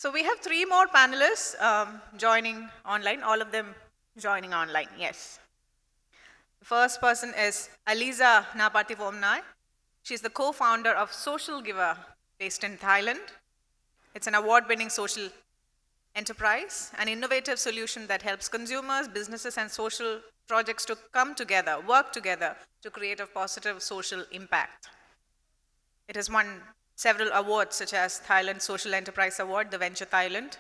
So we have three more panelists joining online, all of them joining online, yes. The first person is Aliza Napartivaumnuay. She's the co-founder of Social Giver based in Thailand. It's an award-winning social enterprise, an innovative solution that helps consumers, businesses, and social projects to come together, work together to create a positive social impact. It has won several awards such as Thailand Social Enterprise Award, the Venture Thailand.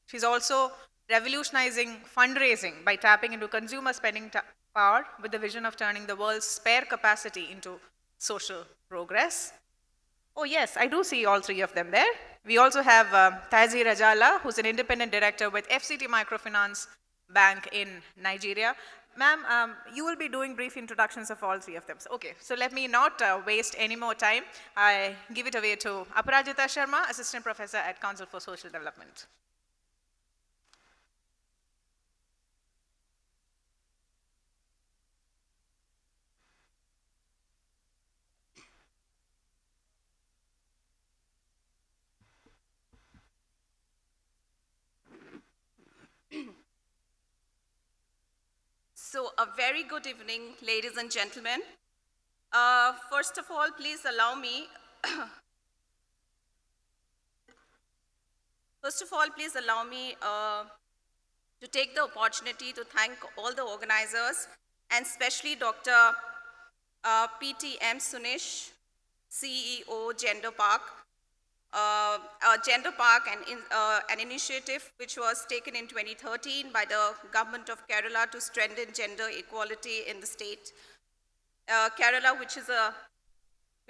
She's also revolutionizing fundraising by tapping into consumer spending power with the vision of turning the world's spare capacity into social progress. Oh yes, I do see all three of them there. We also have Taizir Ajala, who's an independent director with FCT Microfinance Bank in Nigeria. Ma'am, you will be doing brief introductions of all three of them. Okay, so let me not waste any more time. I give it away to Aparajita Sharma, Assistant Professor at Council for Social Development. So a very good evening, ladies and gentlemen. First of all, please allow me to take the opportunity to thank all the organizers, and especially Dr. P.T.M. Sunish, CEO, Gender Park, an initiative which was taken in 2013 by the government of Kerala to strengthen gender equality in the state. Kerala, which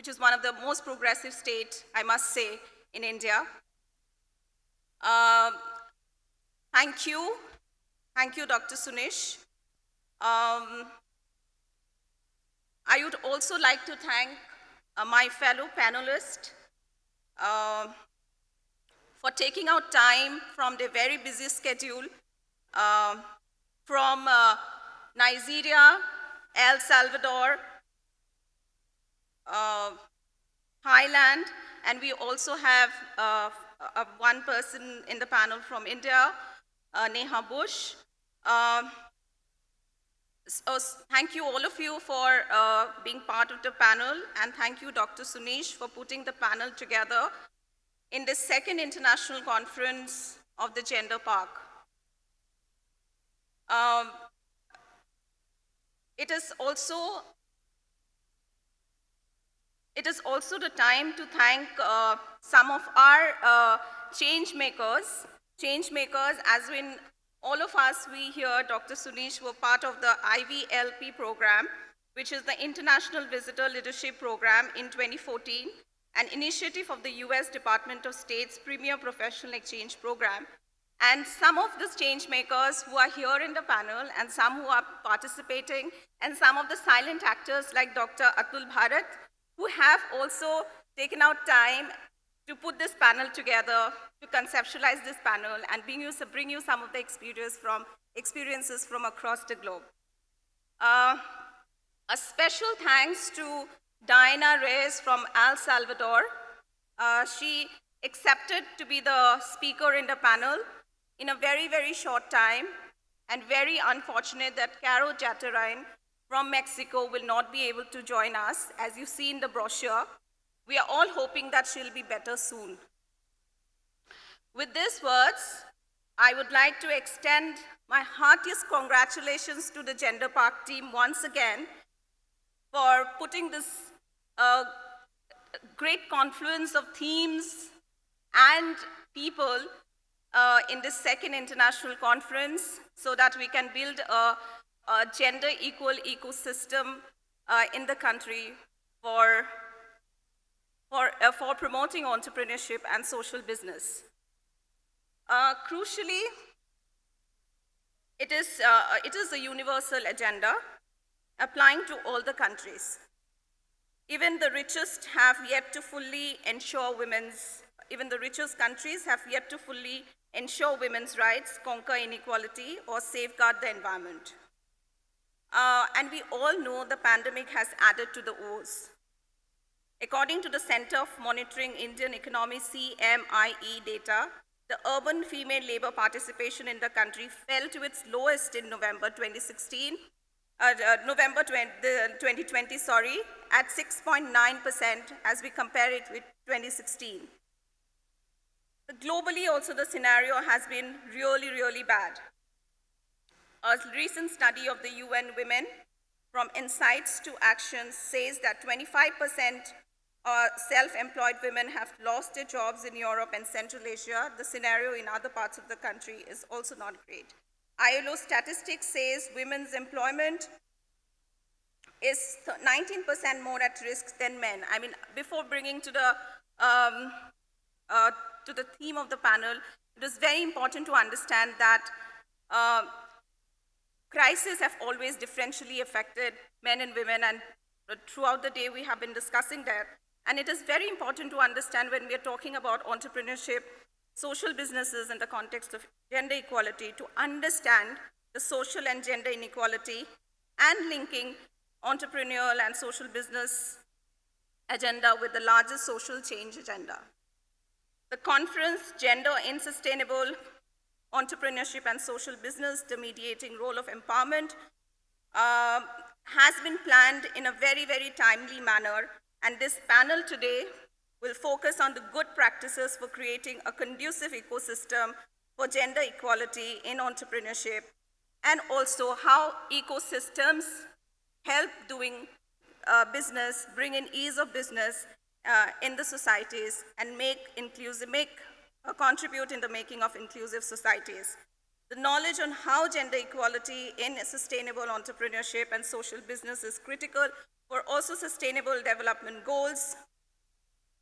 is one of the most progressive states, I must say, in India. Thank you, Dr. Sunish. I would also like to thank my fellow panelists for taking out time from their very busy schedule from Nigeria, El Salvador, Thailand, and we also have one person in the panel from India, Neha Buch. So thank you all of you for being part of the panel, and thank you Dr. Sunish for putting the panel together in the second international conference of the Gender Park. It is also the time to thank some of our change makers, as in all of us, we here, Dr. Sunish, were part of the IVLP program, which is the International Visitor Leadership Program in 2014, an initiative of the US Department of State's Premier Professional Exchange Program. And some of the change makers who are here in the panel, and some who are participating, and some of the silent actors like Dr. Atul Bharat, who have also taken out time to put this panel together, to conceptualize this panel, and bring you some of the experiences from across the globe. A special thanks to Diana Reyes from El Salvador. She accepted to be the speaker in the panel in a very, very short time, and very unfortunate that Caro Jatarain from Mexico will not be able to join us. As you see in the brochure, we are all hoping that she'll be better soon. With these words, I would like to extend my heartiest congratulations to the Gender Park team once again for putting this great confluence of themes and people in this second international conference, so that we can build a gender equal ecosystem in the country for promoting entrepreneurship and social business. Crucially, it is a universal agenda applying to all the countries. Even the richest countries have yet to fully ensure women's rights, conquer inequality, or safeguard the environment. And we all know the pandemic has added to the woes. According to the Center for Monitoring Indian Economy, CMIE data, the urban female labor participation in the country fell to its lowest in November 2016, November 2020, sorry, at 6.9% as we compare it with 2016. Globally, also, the scenario has been really, really bad. A recent study of the UN Women from Insights to Action says that 25% self-employed women have lost their jobs in Europe and Central Asia. The scenario in other parts of the country is also not great. ILO statistics says women's employment is 19% more at risk than men. I mean, before bringing to the theme of the panel, it is very important to understand that crises have always differentially affected men and women, and throughout the day we have been discussing that. And it is very important to understand when we are talking about entrepreneurship, social businesses in the context of gender equality, to understand the social and gender inequality and linking entrepreneurial and social business agenda with the largest social change agenda. The conference, Gender in Sustainable Entrepreneurship and Social Business, the mediating role of empowerment, has been planned in a very, very timely manner. And this panel today will focus on the good practices for creating a conducive ecosystem for gender equality in entrepreneurship, and also how ecosystems help doing business, bring in ease of business in the societies, and contribute in the making of inclusive societies. The knowledge on how gender equality in sustainable entrepreneurship and social business is critical for also sustainable development goals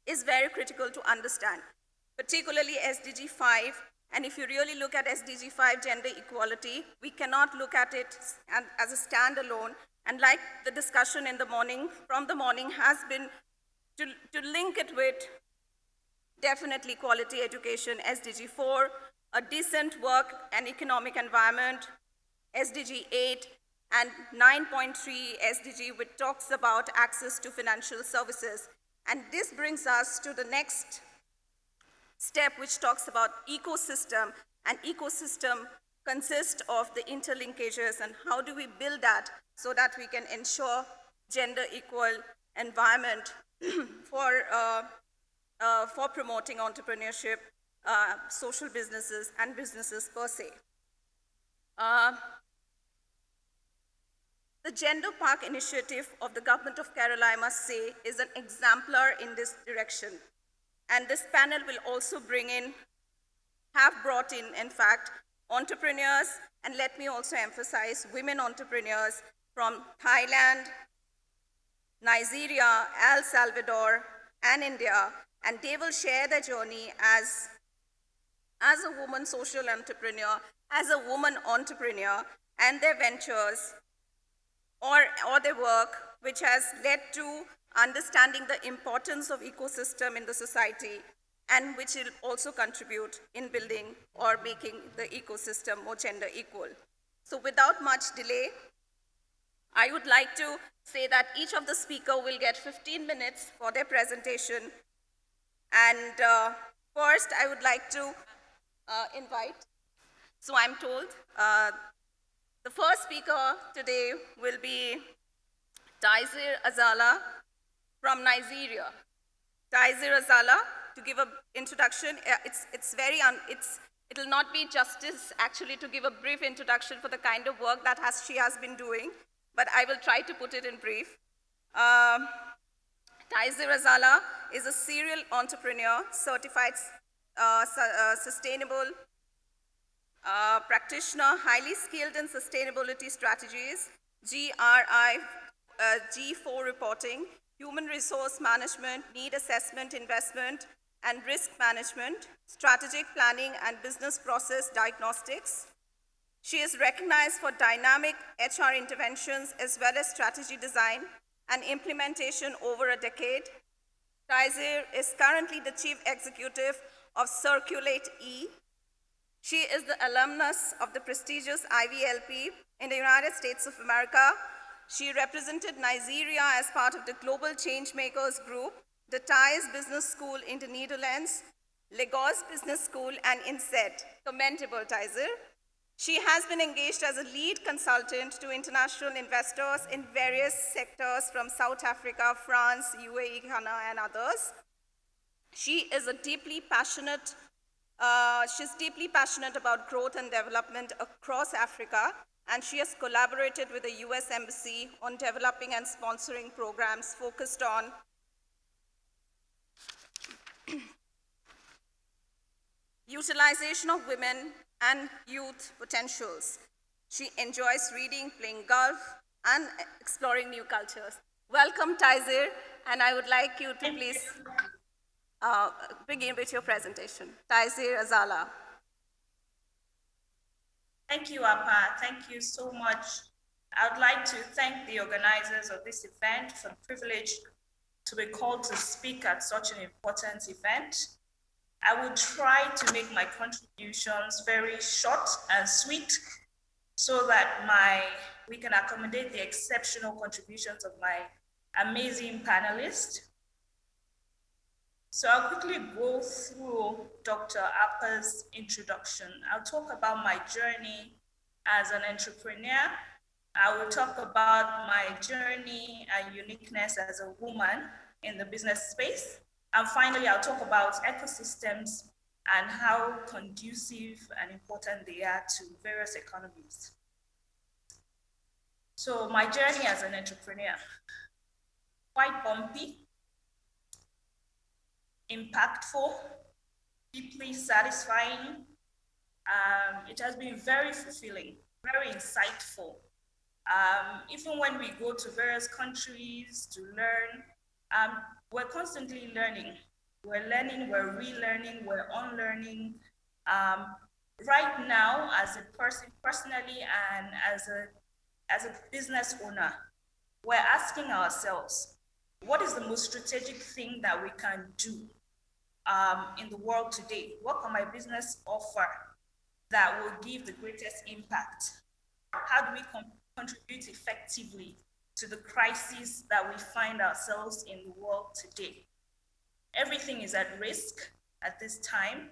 is very critical to understand, particularly SDG 5. And if you really look at SDG 5 gender equality, we cannot look at it as a standalone. And like the discussion in the morning, from the morning, has been to link it with definitely quality education, SDG 4, a decent work and economic environment, SDG 8, and 9.3 SDG, which talks about access to financial services. And this brings us to the next step, which talks about ecosystem. And ecosystem consists of the interlinkages, and how do we build that so that we can ensure gender equal environment for promoting entrepreneurship, social businesses, and businesses per se. The Gender Park initiative of the government of Kerala, I must say, is an exemplar in this direction. And this panel will also have brought in fact, entrepreneurs, and let me also emphasize women entrepreneurs from Thailand, Nigeria, El Salvador, and India, and they will share their journey as a woman social entrepreneur, as a woman entrepreneur, and their ventures or their work, which has led to understanding the importance of ecosystem in the society, and which will also contribute in building or making the ecosystem more gender equal. So without much delay, I would like to say that each of the speakers will get 15 minutes for their presentation. And first, I would like to invite, so I'm told, the first speaker today will be Taizir Ajala from Nigeria. Taizir Ajala, to give an introduction, it'll not be justice actually to give a brief introduction for the kind of work that she has been doing, but I will try to put it in brief. Taizir Ajala is a serial entrepreneur, certified sustainable practitioner, highly skilled in sustainability strategies, GRI, G4 reporting, human resource management, need assessment, investment, and risk management, strategic planning, and business process diagnostics. She is recognized for dynamic HR interventions as well as strategy design and implementation over a decade. Taizir is currently the chief executive of Circulate E. She is the alumnus of the prestigious IVLP in the United States of America. She represented Nigeria as part of the Global Changemakers Group, the Thais Business School in the Netherlands, Lagos Business School, and INSEAD. Commendable, Taizir. She has been engaged as a lead consultant to international investors in various sectors from South Africa, France, UAE, Ghana, and others. She's deeply passionate about growth and development across Africa, and she has collaborated with the US Embassy on developing and sponsoring programs focused on utilization of women and youth potentials. She enjoys reading, playing golf, and exploring new cultures. Welcome, Taizir, and I would like you to please begin with your presentation. Taizir Ajala. Thank you, Apa. Thank you so much. I would like to thank the organizers of this event for the privilege to be called to speak at such an important event. I will try to make my contributions very short and sweet so that we can accommodate the exceptional contributions of my amazing panelists. So I'll quickly go through Dr. Appa's introduction. I'll talk about my journey as an entrepreneur. I will talk about my journey and uniqueness as a woman in the business space. And finally, I'll talk about ecosystems and how conducive and important they are to various economies. So my journey as an entrepreneur, quite bumpy, impactful, deeply satisfying. It has been very fulfilling, very insightful. Even when we go to various countries to learn, we're constantly learning. We're learning, we're relearning, we're unlearning. Right now, as a person personally and as a business owner, we're asking ourselves, what is the most strategic thing that we can do in the world today? What can my business offer that will give the greatest impact? How do we contribute effectively to the crisis that we find ourselves in the world today? Everything is at risk at this time.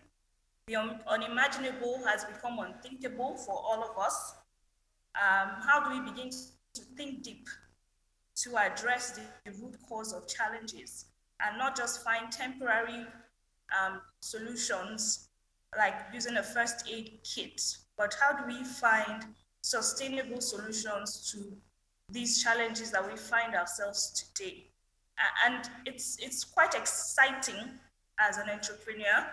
The unimaginable has become unthinkable for all of us. How do we begin to think deep to address the root cause of challenges and not just find temporary solutions like using a first aid kit, but how do we find sustainable solutions to these challenges that we find ourselves today? And it's quite exciting as an entrepreneur.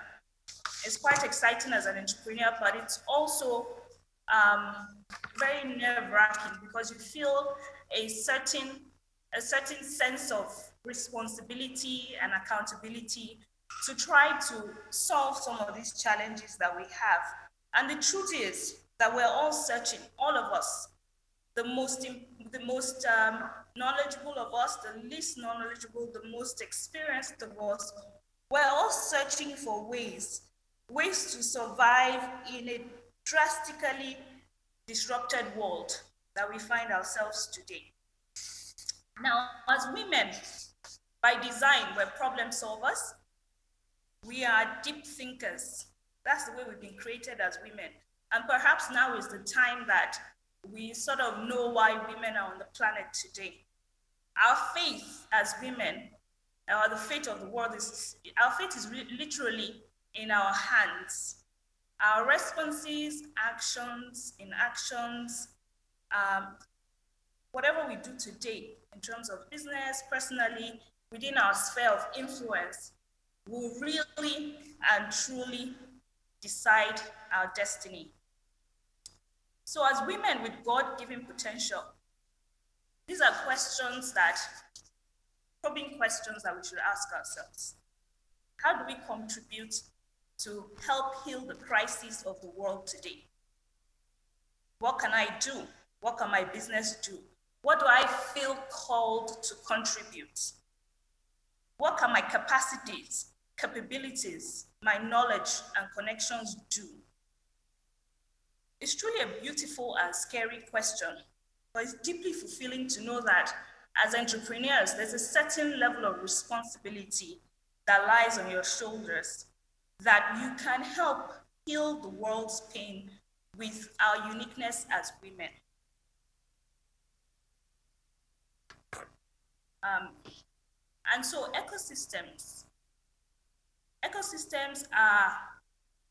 It's quite exciting as an entrepreneur, but it's also very nerve-wracking because you feel a certain sense of responsibility and accountability to try to solve some of these challenges that we have. And the truth is that we're all searching, all of us, the most knowledgeable of us, the least knowledgeable, the most experienced of us, we're all searching for ways to survive in a drastically disrupted world that we find ourselves today. Now, as women, by design, we're problem solvers. We are deep thinkers. That's the way we've been created as women. And perhaps now is the time that we sort of know why women are on the planet today. Our faith as women, or the fate of the world our fate is literally in our hands. Our responses, actions, inactions, whatever we do today in terms of business, personally, within our sphere of influence, will really and truly decide our destiny. So as women with God-given potential, these are probing questions that we should ask ourselves. How do we contribute to help heal the crisis of the world today? What can I do? What can my business do? What do I feel called to contribute? What can my capacities, capabilities, my knowledge and connections do? It's truly a beautiful and scary question, but it's deeply fulfilling to know that as entrepreneurs, there's a certain level of responsibility that lies on your shoulders. that you can help heal the world's pain with our uniqueness as women. And so ecosystems are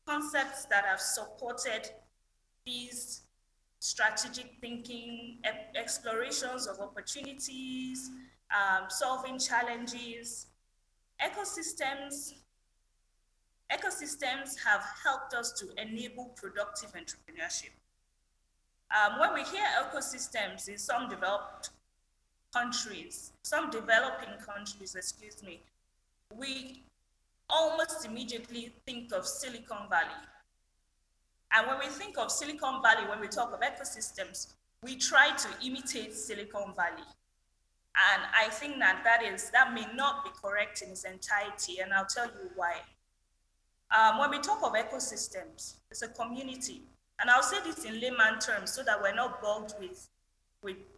concepts that have supported these strategic thinking, explorations of opportunities, solving challenges. Ecosystems have helped us to enable productive entrepreneurship. When we hear ecosystems in some developing countries, we almost immediately think of Silicon Valley. And when we think of Silicon Valley, when we talk of ecosystems, we try to imitate Silicon Valley. And I think that may not be correct in its entirety, and I'll tell you why. When we talk of ecosystems, it's a community. And I'll say this in layman terms so that we're not bogged with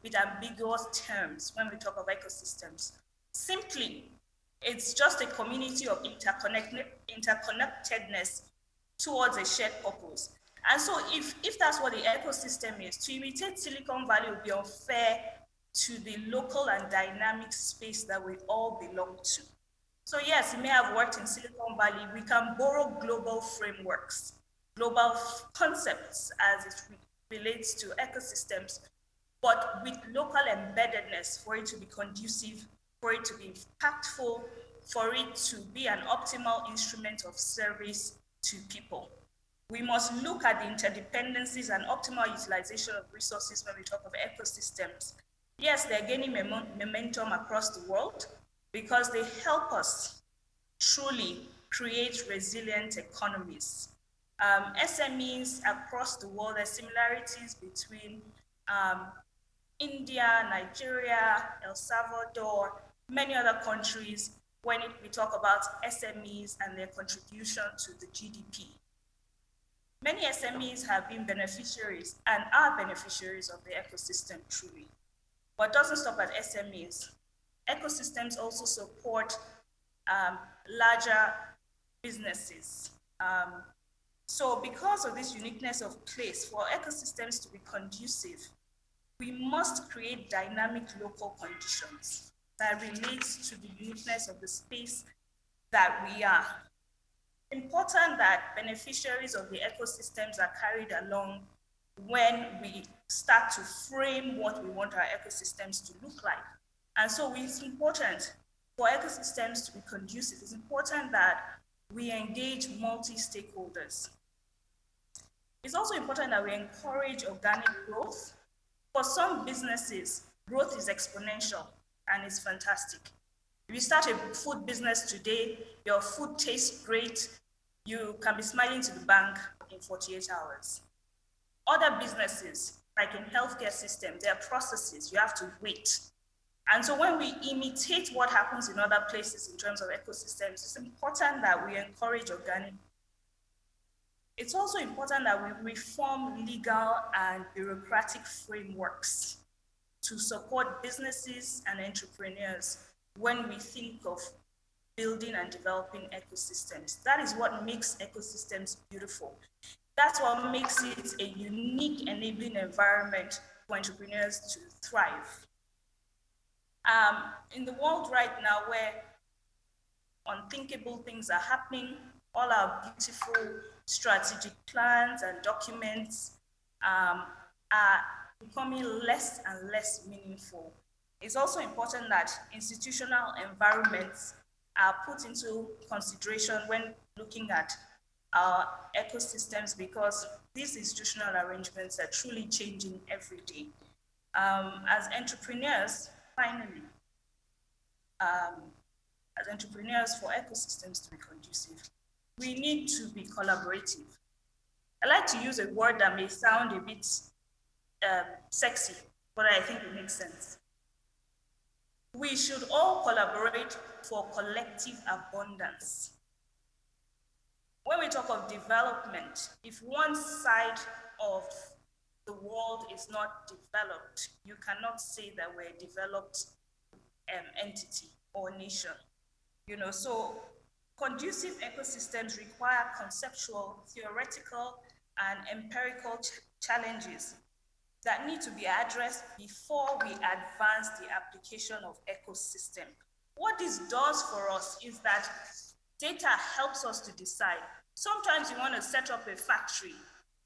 ambiguous terms when we talk of ecosystems. Simply, it's just a community of interconnectedness towards a shared purpose. And so if that's what the ecosystem is, to imitate Silicon Valley would be unfair to the local and dynamic space that we all belong to. So yes, you may have worked in Silicon Valley. We can borrow global frameworks, global concepts as it relates to ecosystems, but with local embeddedness for it to be conducive, for it to be impactful, for it to be an optimal instrument of service to people. We must look at the interdependencies and optimal utilization of resources when we talk of ecosystems. Yes, they're gaining momentum across the world because they help us truly create resilient economies. SMEs across the world, there's similarities between India, Nigeria, El Salvador, many other countries when we talk about SMEs and their contribution to the GDP. Many SMEs have been beneficiaries and are beneficiaries of the ecosystem truly. But it doesn't stop at SMEs. Ecosystems also support larger businesses. So because of this uniqueness of place, for ecosystems to be conducive, we must create dynamic local conditions that relate to the uniqueness of the space that we are. Important that beneficiaries of the ecosystems are carried along when we start to frame what we want our ecosystems to look like. And so it's important for ecosystems to be conducive. It's important that we engage multi-stakeholders. It's also important that we encourage organic growth. For some businesses, growth is exponential and it's fantastic. If you start a food business today, your food tastes great, you can be smiling to the bank in 48 hours. Other businesses, like in healthcare system, there are processes, you have to wait. And so when we imitate what happens in other places in terms of ecosystems, it's important that we encourage organic. It's also important that we reform legal and bureaucratic frameworks to support businesses and entrepreneurs when we think of building and developing ecosystems. That is what makes ecosystems beautiful. That's what makes it a unique enabling environment for entrepreneurs to thrive. In the world right now where unthinkable things are happening, all our beautiful strategic plans and documents are becoming less and less meaningful. It's also important that institutional environments are put into consideration when looking at our ecosystems, because these institutional arrangements are truly changing every day. As entrepreneurs, finally, as entrepreneurs, for ecosystems to be conducive, we need to be collaborative. I like to use a word that may sound a bit sexy, but I think it makes sense. We should all collaborate for collective abundance. When we talk of development, if one side of the world is not developed, you cannot say that we're a developed entity or nation. So Conducive ecosystems require conceptual, theoretical, and empirical challenges that need to be addressed before we advance the application of ecosystem. What this does for us is that data helps us to decide. Sometimes you want to set up a factory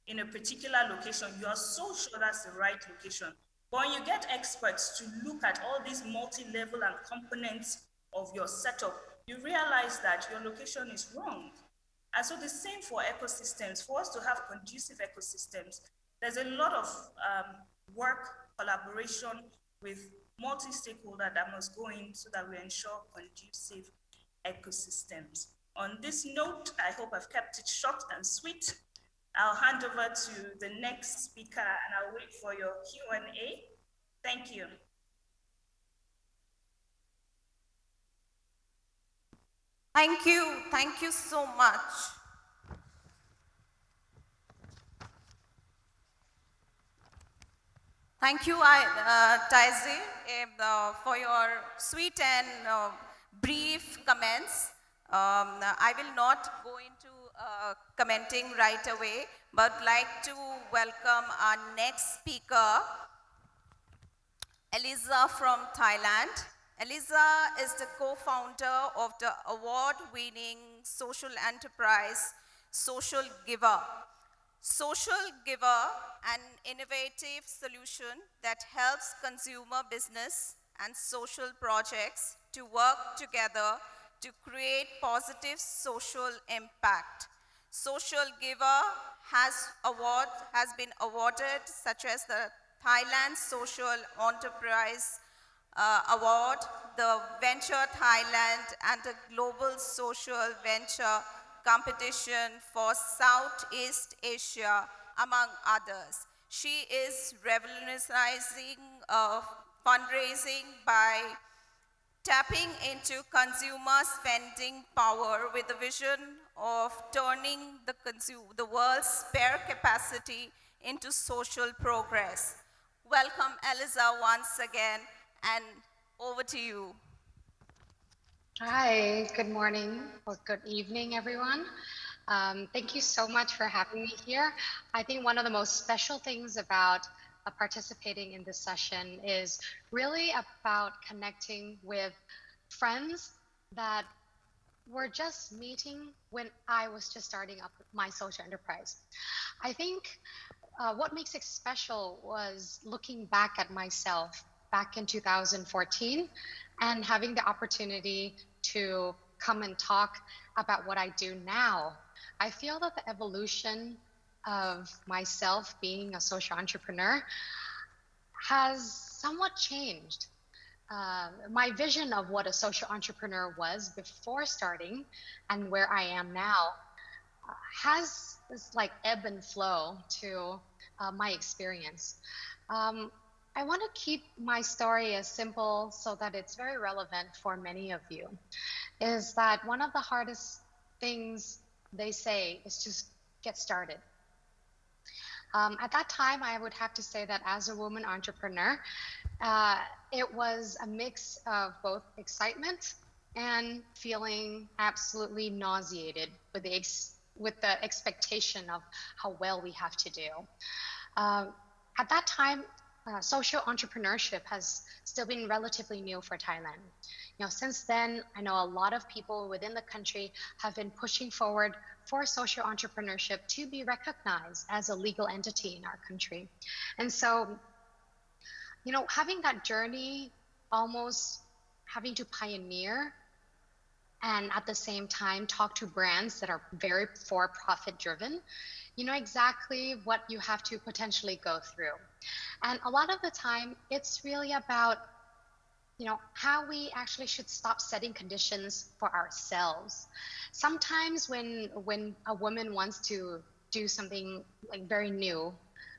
in a particular location. You are so sure that's the right location. But when you get experts to look at all these multi-level and components of your setup, you realize that your location is wrong. And so the same for ecosystems. For us to have conducive ecosystems, there's a lot of work, collaboration with multi-stakeholder that must go in so that we ensure conducive ecosystems. On this note, I hope I've kept it short and sweet. I'll hand over to the next speaker and I'll wait for your Q&A. Thank you. Thank you so much. Thank you, Taizir, for your sweet and brief comments. I will not go into commenting right away, but like to welcome our next speaker, Aliza from Thailand. Aliza is the co-founder of the award-winning social enterprise, Social Giver. Social Giver, an innovative solution that helps consumer business and social projects to work together to create positive social impact. Social Giver has been awarded such as the Thailand Social Enterprise Award, the Venture Thailand, and the Global Social Venture Competition for Southeast Asia, among others. She is revolutionizing fundraising by tapping into consumer spending power with the vision of turning the world's spare capacity into social progress. Welcome, Aliza, once again, and over to you. Hi, good morning or good evening, everyone. Thank you so much for having me here. I think one of the most special things about participating in this session is really about connecting with friends that were just meeting when I was just starting up my social enterprise. I think what makes it special was looking back at myself back in 2014 and having the opportunity to come and talk about what I do now. I feel that the evolution of myself being a social entrepreneur has somewhat changed. My vision of what a social entrepreneur was before starting and where I am now has this like ebb and flow to my experience. I want to keep my story as simple so that it's very relevant for many of you. Is that one of the hardest things they say is just get started. At that time, I would have to say that as a woman entrepreneur, it was a mix of both excitement and feeling absolutely nauseated with the expectation of how well we have to do. At that time, social entrepreneurship has still been relatively new for Thailand. Since then, I know a lot of people within the country have been pushing forward for social entrepreneurship to be recognized as a legal entity in our country. And so, having that journey, almost having to pioneer and at the same time talk to brands that are very for-profit driven, you know exactly what you have to potentially go through. And a lot of the time, it's really about, how we actually should stop setting conditions for ourselves. Sometimes when a woman wants to do something like very new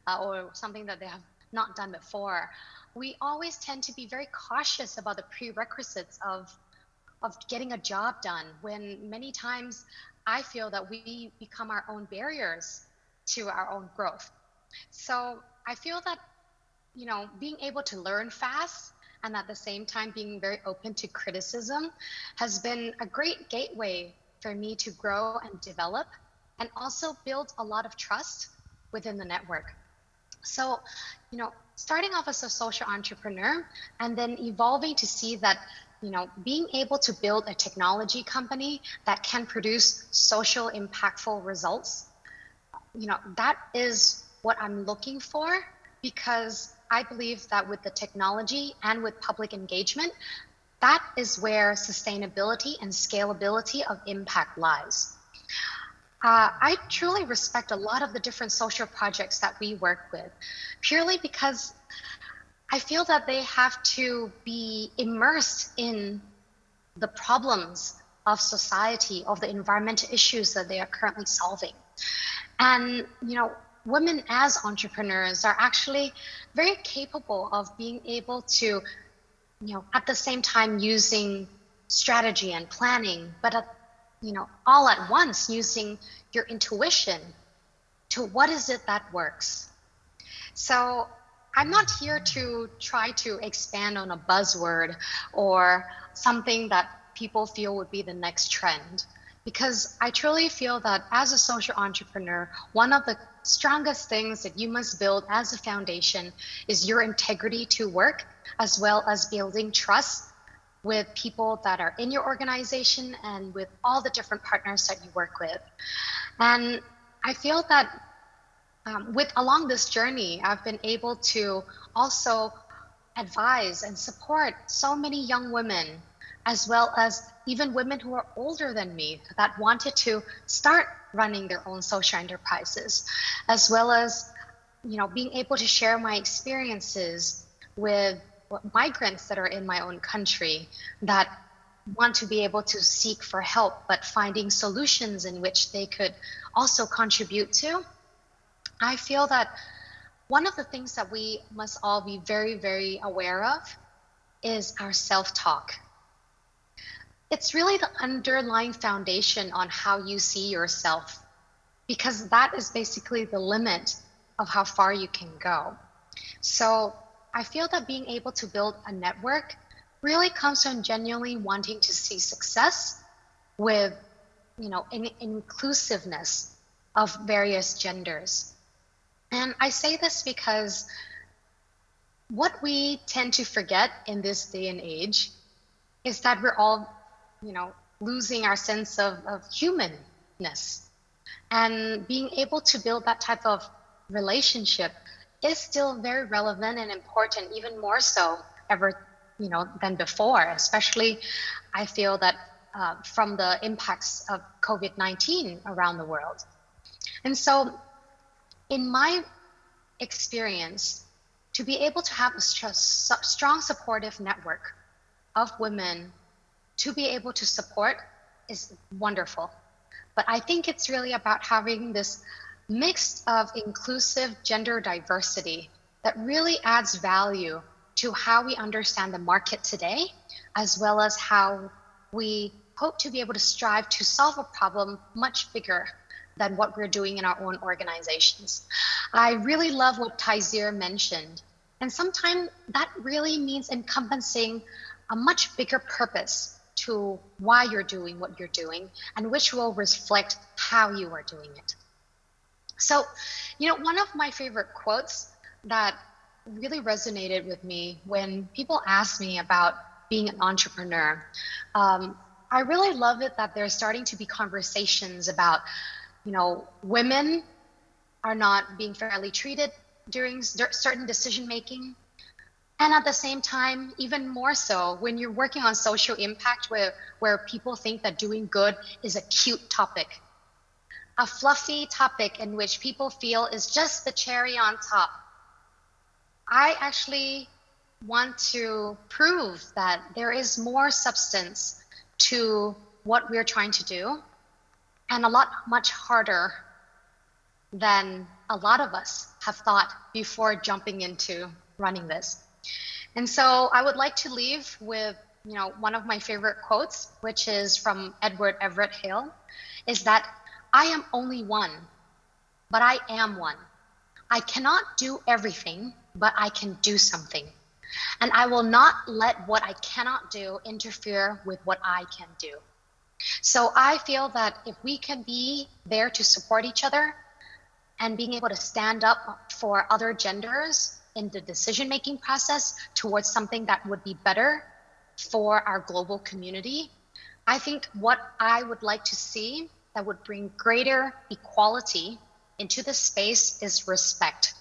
or something that they have not done before, we always tend to be very cautious about the prerequisites of getting a job done, when many times I feel that we become our own barriers to our own growth. So I feel that, being able to learn fast and at the same time being very open to criticism has been a great gateway for me to grow and develop and also build a lot of trust within the network. So, starting off as a social entrepreneur and then evolving to see that, being able to build a technology company that can produce social impactful results, that is what I'm looking for, because I believe that with the technology and with public engagement, that is where sustainability and scalability of impact lies. I truly respect a lot of the different social projects that we work with, purely because I feel that they have to be immersed in the problems of society, of the environmental issues that they are currently solving. And, women as entrepreneurs are actually very capable of being able to, at the same time using strategy and planning, but all at once using your intuition to what is it that works. So I'm not here to try to expand on a buzzword or something that people feel would be the next trend, because I truly feel that as a social entrepreneur, one of the strongest things that you must build as a foundation is your integrity to work, as well as building trust with people that are in your organization and with all the different partners that you work with. And I feel that along this journey, I've been able to also advise and support so many young women, as well as even women who are older than me that wanted to start running their own social enterprises, as well as, being able to share my experiences with migrants that are in my own country that want to be able to seek for help, but finding solutions in which they could also contribute to. I feel that one of the things that we must all be very, very aware of is our self-talk. It's really the underlying foundation on how you see yourself, because that is basically the limit of how far you can go. So I feel that being able to build a network really comes from genuinely wanting to see success with, inclusiveness of various genders. And I say this because what we tend to forget in this day and age is that we're all, losing our sense of humanness. And being able to build that type of relationship is still very relevant and important, even more so than before, especially I feel that from the impacts of COVID-19 around the world. And so in my experience, to be able to have a strong supportive network of women to be able to support is wonderful. But I think it's really about having this mix of inclusive gender diversity that really adds value to how we understand the market today, as well as how we hope to be able to strive to solve a problem much bigger than what we're doing in our own organizations. I really love what Taizir mentioned. And sometimes that really means encompassing a much bigger purpose to why you're doing what you're doing, and which will reflect how you are doing it. So, one of my favorite quotes that really resonated with me when people ask me about being an entrepreneur, I really love it that there's starting to be conversations about, women are not being fairly treated during certain decision making. And at the same time, even more so, when you're working on social impact where people think that doing good is a cute topic, a fluffy topic in which people feel is just the cherry on top. I actually want to prove that there is more substance to what we're trying to do, and much harder than a lot of us have thought before jumping into running this. And so I would like to leave with, one of my favorite quotes, which is from Edward Everett Hale, is that I am only one, but I am one. I cannot do everything, but I can do something. And I will not let what I cannot do interfere with what I can do. So I feel that if we can be there to support each other and being able to stand up for other genders in the decision-making process towards something that would be better for our global community, I think what I would like to see that would bring greater equality into this space is respect.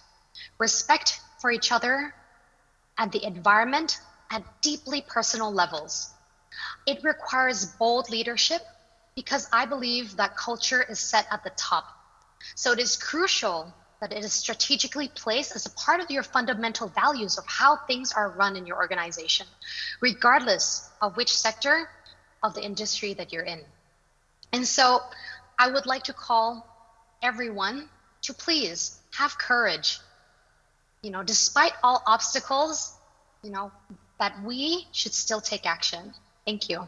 Respect for each other and the environment at deeply personal levels. It requires bold leadership because I believe that culture is set at the top. So it is crucial that it is strategically placed as a part of your fundamental values of how things are run in your organization, regardless of which sector of the industry that you're in. And so I would like to call everyone to please have courage, despite all obstacles, that we should still take action. Thank you.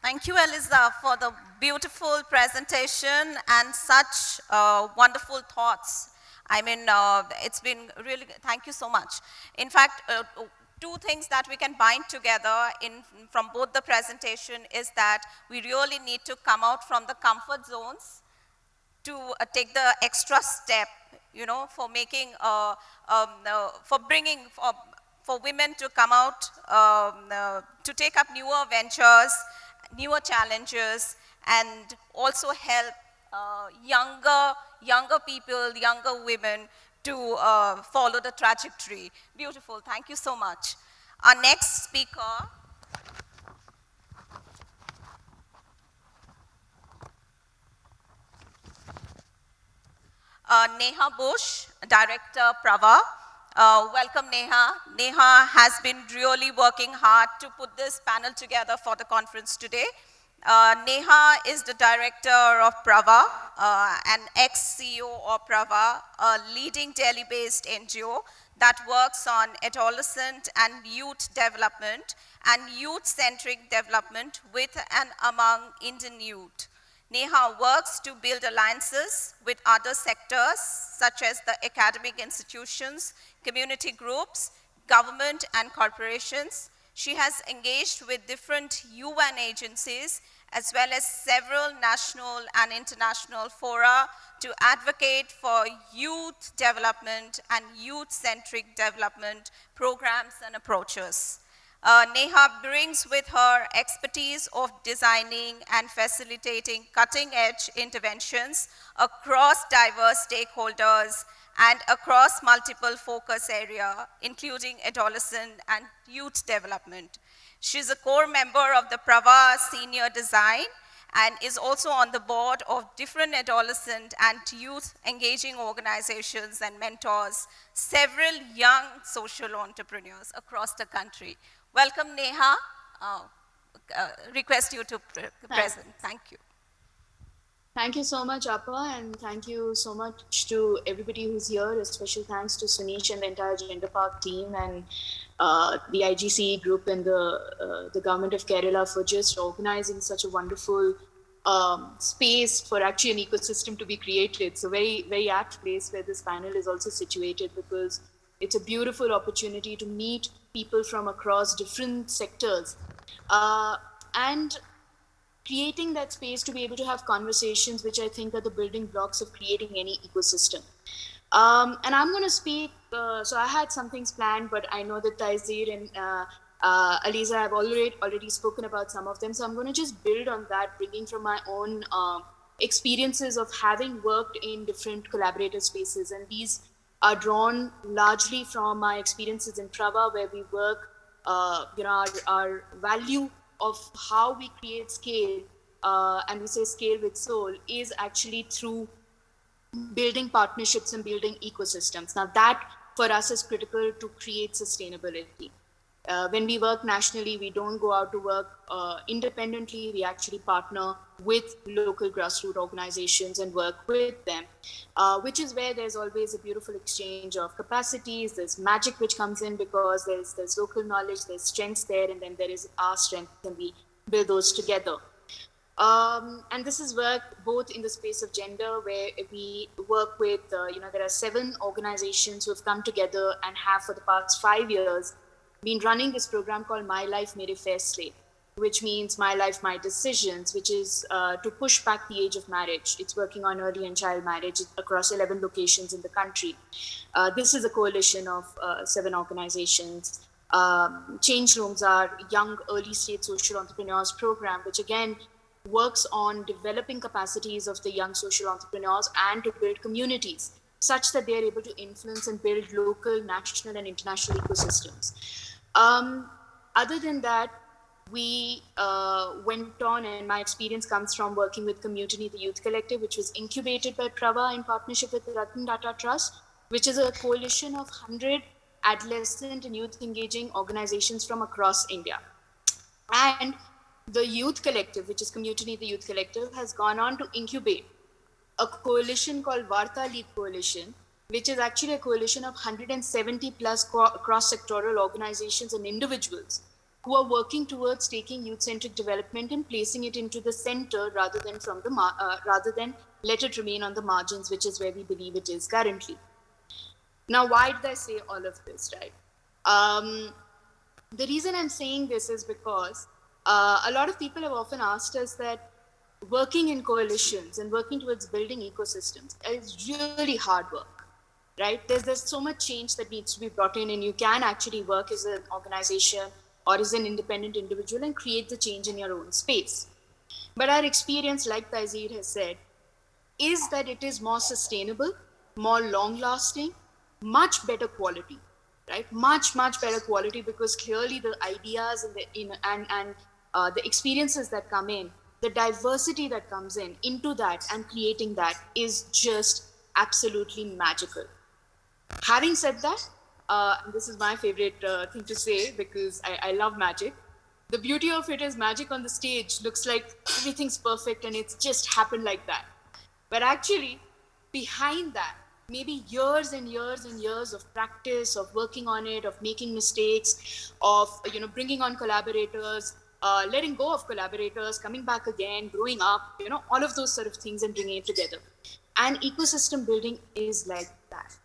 Thank you, Aliza, for the beautiful presentation and such wonderful thoughts. I mean, it's been really, thank you so much. In fact, two things that we can bind together from both the presentation is that we really need to come out from the comfort zones to take the extra step, for making, for bringing, for women to come out, to take up newer ventures, newer challenges, and also help younger people, younger women to follow the trajectory. Beautiful, thank you so much. Our next speaker, Neha Buch, Director, Prava. Welcome, Neha. Neha has been really working hard to put this panel together for the conference today. Neha is the Director of Prava, an ex-CEO of Prava, a leading Delhi-based NGO that works on adolescent and youth development and youth-centric development with and among Indian youth. Neha works to build alliances with other sectors such as the academic institutions, community groups, government and corporations. She has engaged with different UN agencies as well as several national and international fora to advocate for youth development and youth-centric development programs and approaches. Neha brings with her expertise of designing and facilitating cutting-edge interventions across diverse stakeholders and across multiple focus areas, including adolescent and youth development. She's a core member of the Prava Senior Design and is also on the board of different adolescent and youth engaging organizations and mentors several young social entrepreneurs across the country. Welcome, Neha. Request you to present. Thank you. Thank you so much, Appa, and thank you so much to everybody who's here. A special thanks to Sunish and the entire Gender Park team and the IGCE group and the government of Kerala for just organizing such a wonderful space for actually an ecosystem to be created. So very, very apt place where this panel is also situated, because it's a beautiful opportunity to meet people from across different sectors and creating that space to be able to have conversations, which I think are the building blocks of creating any ecosystem. And I'm going to speak, so I had some things planned, but I know that Taizir and Aliza have already spoken about some of them. So I'm going to just build on that, bringing from my own experiences of having worked in different collaborative spaces. And these are drawn largely from my experiences in Prava, where we work, our value of how we create scale, and we say scale with soul, is actually through building partnerships and building ecosystems. Now that for us is critical to create sustainability. When we work nationally, we don't go out to work independently. We actually partner with local grassroots organizations and work with them, which is where there's always a beautiful exchange of capacities. There's magic which comes in because there's local knowledge, there's strengths there, and then there is our strength, and we build those together. And this is work both in the space of gender, where we work with, there are 7 organizations who have come together and have for the past 5 years been running this program called My Life Mere Fair Slay. which means My Life, My Decisions, which is to push back the age of marriage. It's working on early and child marriage across 11 locations in the country. This is a coalition of 7 organizations. Change Rooms, our young early stage social entrepreneurs program, which again works on developing capacities of the young social entrepreneurs and to build communities such that they are able to influence and build local, national, and international ecosystems. Other than that, we went on, and my experience comes from working with Community, the Youth Collective, which was incubated by Prava in partnership with the Ratan Tata Trust, which is a coalition of 100 adolescent and youth engaging organizations from across India. And the Youth Collective, which is Community, the Youth Collective, has gone on to incubate a coalition called Varta League Coalition, which is actually a coalition of 170 plus cross-sectoral organizations and individuals who are working towards taking youth-centric development and placing it into the center rather than rather than let it remain on the margins, which is where we believe it is currently. Now, why did I say all of this, right? The reason I'm saying this is because a lot of people have often asked us that working in coalitions and working towards building ecosystems is really hard work, right? There's so much change that needs to be brought in, and you can actually work as an organization or as an independent individual and create the change in your own space. But our experience, like Taizir has said, is that it is more sustainable, more long-lasting, much better quality, right? Much better quality, because clearly the ideas and the experiences that come in, the diversity that comes into that and creating that is just absolutely magical. Having said that, this is my favorite thing to say because I love magic. The beauty of it is magic on the stage looks like everything's perfect and it's just happened like that. But actually, behind that, maybe years and years and years of practice, of working on it, of making mistakes, of bringing on collaborators, letting go of collaborators, coming back again, growing up, all of those sort of things and bringing it together. And ecosystem building is like that.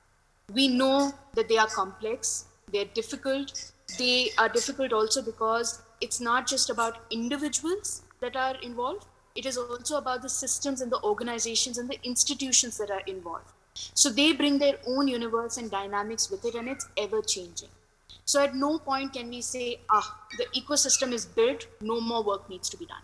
We know that they are complex, they're difficult. They are difficult also because it's not just about individuals that are involved, it is also about the systems and the organizations and the institutions that are involved. So they bring their own universe and dynamics with it, and it's ever changing. So at no point can we say, the ecosystem is built, no more work needs to be done.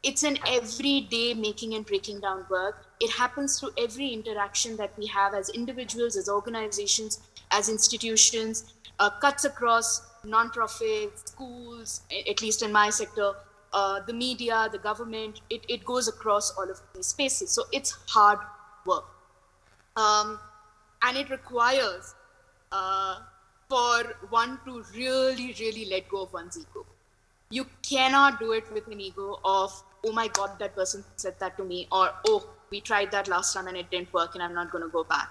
It's an everyday making and breaking down work. It happens through every interaction that we have as individuals, as organizations, as institutions, cuts across non-profit, schools, at least in my sector, the media, the government, it goes across all of these spaces. So it's hard work. And it requires for one to really, really let go of one's ego. You cannot do it with an ego of, oh my God, that person said that to me, or, oh, we tried that last time and it didn't work and I'm not going to go back.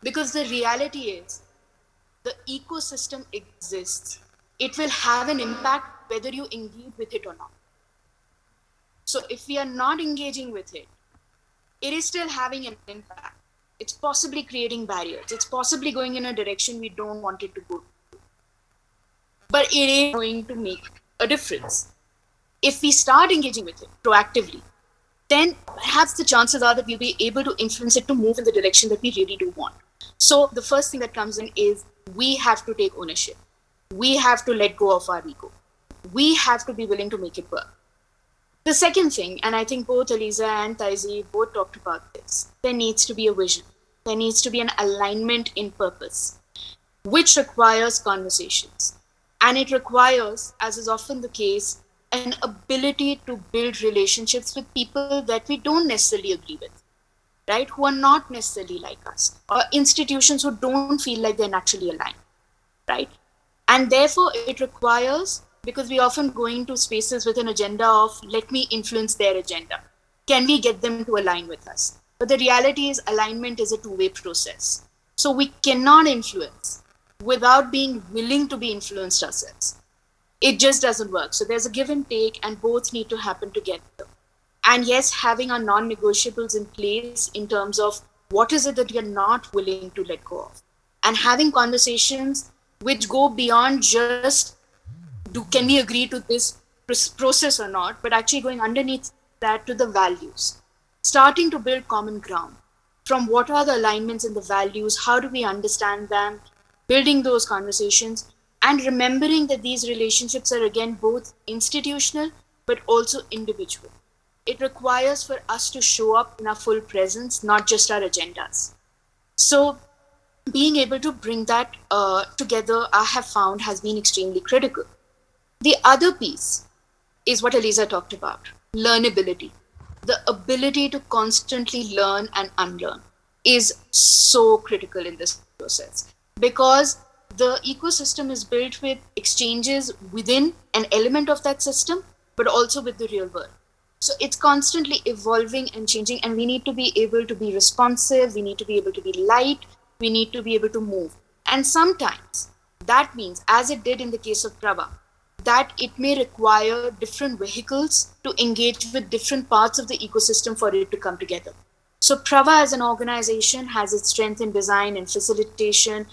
Because the reality is, the ecosystem exists. It will have an impact whether you engage with it or not. So if we are not engaging with it, it is still having an impact. It's possibly creating barriers. It's possibly going in a direction we don't want it to go. But it is going to make a difference. If we start engaging with it proactively, then perhaps the chances are that we'll be able to influence it to move in the direction that we really do want. So the first thing that comes in is we have to take ownership. We have to let go of our ego. We have to be willing to make it work. The second thing, and I think both Aliza and Taizir both talked about this, there needs to be a vision. There needs to be an alignment in purpose, which requires conversations. And it requires, as is often the case, an ability to build relationships with people that we don't necessarily agree with, right? Who are not necessarily like us, or institutions who don't feel like they're naturally aligned, right? And therefore it requires, because we often go into spaces with an agenda of, let me influence their agenda. Can we get them to align with us? But the reality is alignment is a two-way process. So we cannot influence without being willing to be influenced ourselves. It just doesn't work. So there's a give and take, and both need to happen together. And yes, having our non-negotiables in place in terms of what is it that you're not willing to let go of. And having conversations which go beyond just, can we agree to this process or not, but actually going underneath that to the values, starting to build common ground. From what are the alignments in the values, how do we understand them, building those conversations, and remembering that these relationships are again both institutional but also individual. It requires for us to show up in our full presence, not just our agendas. So being able to bring that together, I have found, has been extremely critical. The other piece is what Aliza talked about, learnability. The ability to constantly learn and unlearn is so critical in this process, because the ecosystem is built with exchanges within an element of that system, but also with the real world. So it's constantly evolving and changing, and we need to be able to be responsive, we need to be able to be light, we need to be able to move. And sometimes that means, as it did in the case of Prava, that it may require different vehicles to engage with different parts of the ecosystem for it to come together. So Prava as an organization has its strength in design and facilitation,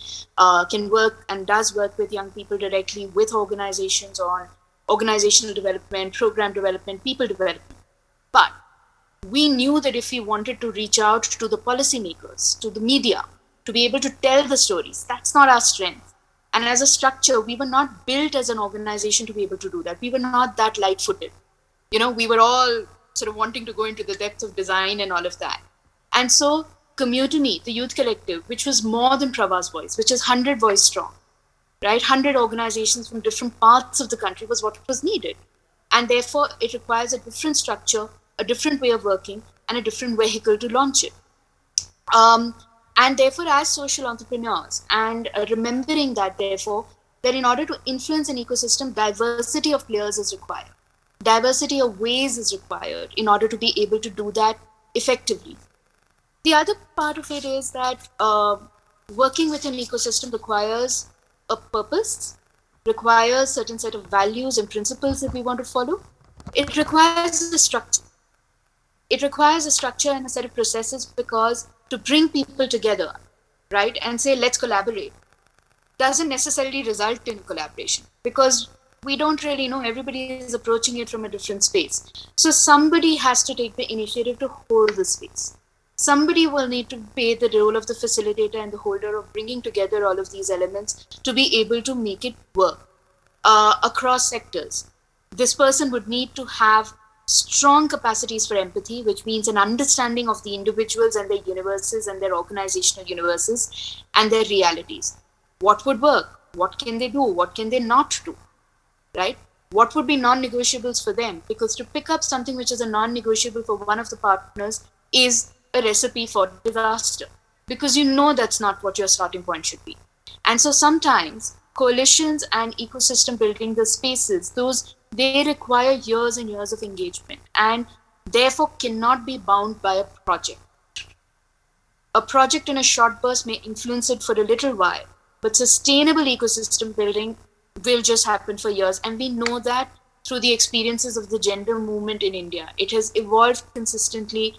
can work and does work with young people directly, with organizations on organizational development, program development, people development. But we knew that if we wanted to reach out to the policymakers, to the media, to be able to tell the stories, that's not our strength. And as a structure, we were not built as an organization to be able to do that. We were not that light-footed. We were all sort of wanting to go into the depth of design and all of that. And so Community, the youth collective, which was more than Prava's voice, which is 100 voice strong, right? 100 organizations from different parts of the country was what was needed. And therefore, it requires a different structure, a different way of working, and a different vehicle to launch it. And therefore, as social entrepreneurs, and remembering that, therefore, that in order to influence an ecosystem, diversity of players is required. Diversity of ways is required in order to be able to do that effectively. The other part of it is that working with an ecosystem requires a purpose, requires a certain set of values and principles that we want to follow. It requires a structure. It requires a structure and a set of processes, because to bring people together, right, and say, let's collaborate, doesn't necessarily result in collaboration, because we don't really know. Everybody is approaching it from a different space. So somebody has to take the initiative to hold the space. Somebody will need to play the role of the facilitator and the holder of bringing together all of these elements to be able to make it work across sectors. This person would need to have strong capacities for empathy, which means an understanding of the individuals and their universes and their organizational universes and their realities. What would work? What can they do? What can they not do? Right? What would be non-negotiables for them? Because to pick up something which is a non-negotiable for one of the partners is a recipe for disaster, because that's not what your starting point should be. And so sometimes coalitions and ecosystem building, the spaces, they require years and years of engagement, and therefore cannot be bound by a project. A project in a short burst may influence it for a little while, but sustainable ecosystem building will just happen for years. And we know that through the experiences of the gender movement in India. It has evolved consistently.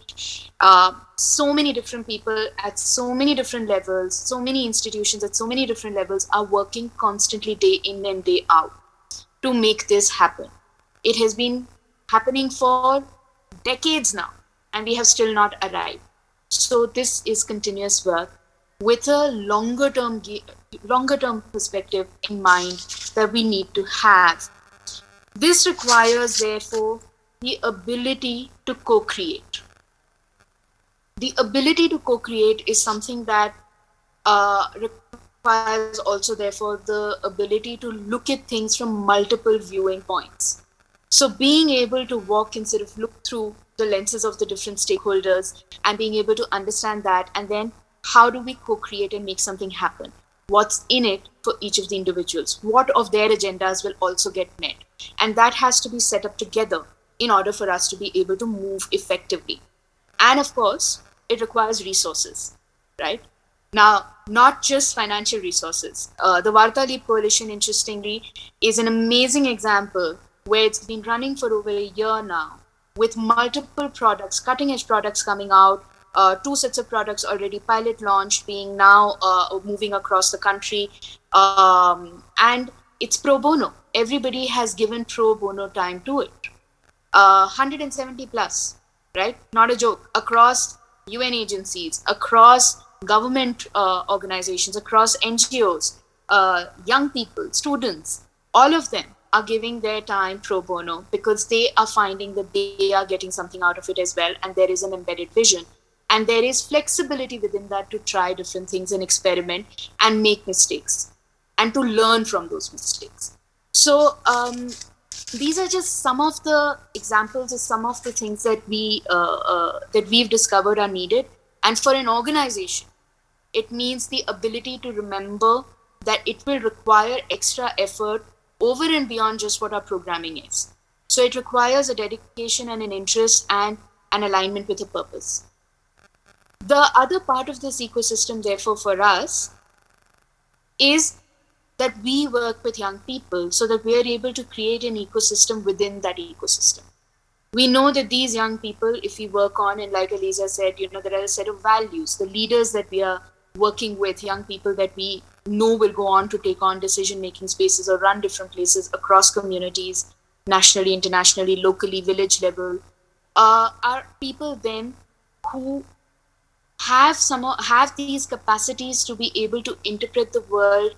So many different people at so many different levels, so many institutions at so many different levels are working constantly day in and day out to make this happen. It has been happening for decades now, and we have still not arrived. So this is continuous work with a longer term perspective in mind that we need to have. This requires, therefore, the ability to co-create. The ability to co-create is something that requires also, therefore, the ability to look at things from multiple viewing points. So being able to walk and sort of look through the lenses of the different stakeholders and being able to understand that, and then how do we co-create and make something happen? What's in it for each of the individuals? What of their agendas will also get met? And that has to be set up together in order for us to be able to move effectively. And of course, it requires resources, right? Now, not just financial resources. The Varta Leap Coalition, interestingly, is an amazing example where it's been running for over a year now with multiple products, cutting edge products coming out, 2 sets of products already pilot launched, being now moving across the country. And it's pro bono. Everybody has given pro bono time to it. 170 plus, right? Not a joke. Across UN agencies, across government organizations, across NGOs, young people, students, all of them are giving their time pro bono because they are finding that they are getting something out of it as well, and there is an embedded vision. And there is flexibility within that to try different things and experiment and make mistakes and to learn from those mistakes. So these are just some of the examples of some of the things that we've discovered are needed. And for an organization, it means the ability to remember that it will require extra effort over and beyond just what our programming is. So it requires a dedication and an interest and an alignment with a purpose. The other part of this ecosystem, therefore, for us is that we work with young people so that we are able to create an ecosystem within that ecosystem. We know that these young people, if we work on, and like Aliza said, there are a set of values, the leaders that we are working with, young people that we know will go on to take on decision-making spaces or run different places across communities, nationally, internationally, locally, village level, are people then who have these capacities to be able to interpret the world,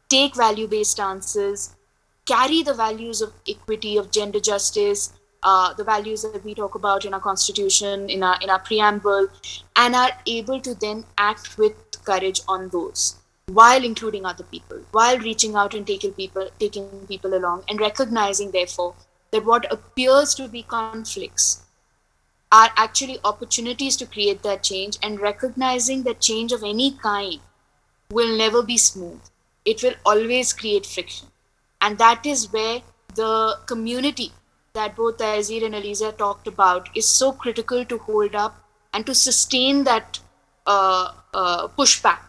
take value-based answers, carry the values of equity, of gender justice, the values that we talk about in our constitution, in our preamble, and are able to then act with courage on those, while including other people, while reaching out and taking people along, and recognizing, therefore, that what appears to be conflicts are actually opportunities to create that change, and recognizing that change of any kind will never be smooth. It will always create friction. And that is where the community that both Taizir and Aliza talked about is so critical to hold up and to sustain that pushback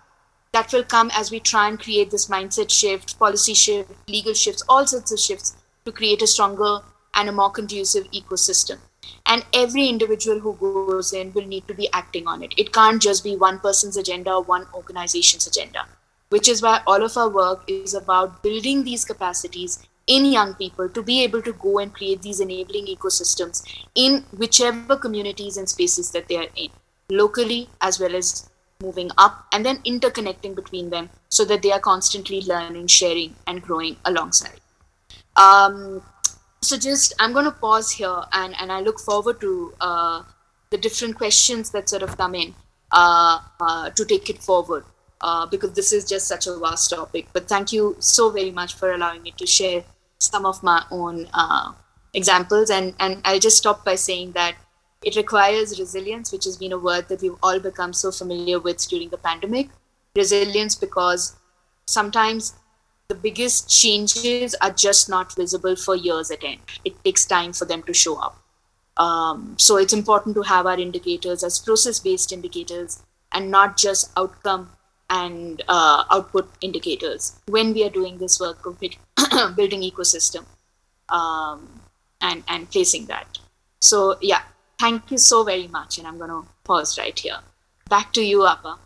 that will come as we try and create this mindset shift, policy shift, legal shifts, all sorts of shifts to create a stronger and a more conducive ecosystem. And every individual who goes in will need to be acting on it. It can't just be one person's agenda or one organization's agenda, which is why all of our work is about building these capacities in young people to be able to go and create these enabling ecosystems in whichever communities and spaces that they are in, locally as well as moving up, and then interconnecting between them so that they are constantly learning, sharing, and growing alongside. So I'm going to pause here, and I look forward to the different questions that sort of come in to take it forward, because this is just such a vast topic. But thank you so very much for allowing me to share some of my own examples. And I'll just stop by saying that it requires resilience, which has been a word that we've all become so familiar with during the pandemic. Resilience because sometimes the biggest changes are just not visible for years at end. It takes time for them to show up. So it's important to have our indicators as process-based indicators and not just outcome and output indicators when we are doing this work of building ecosystem and placing that. So yeah, thank you so very much. And I'm going to pause right here. Back to you, Appa.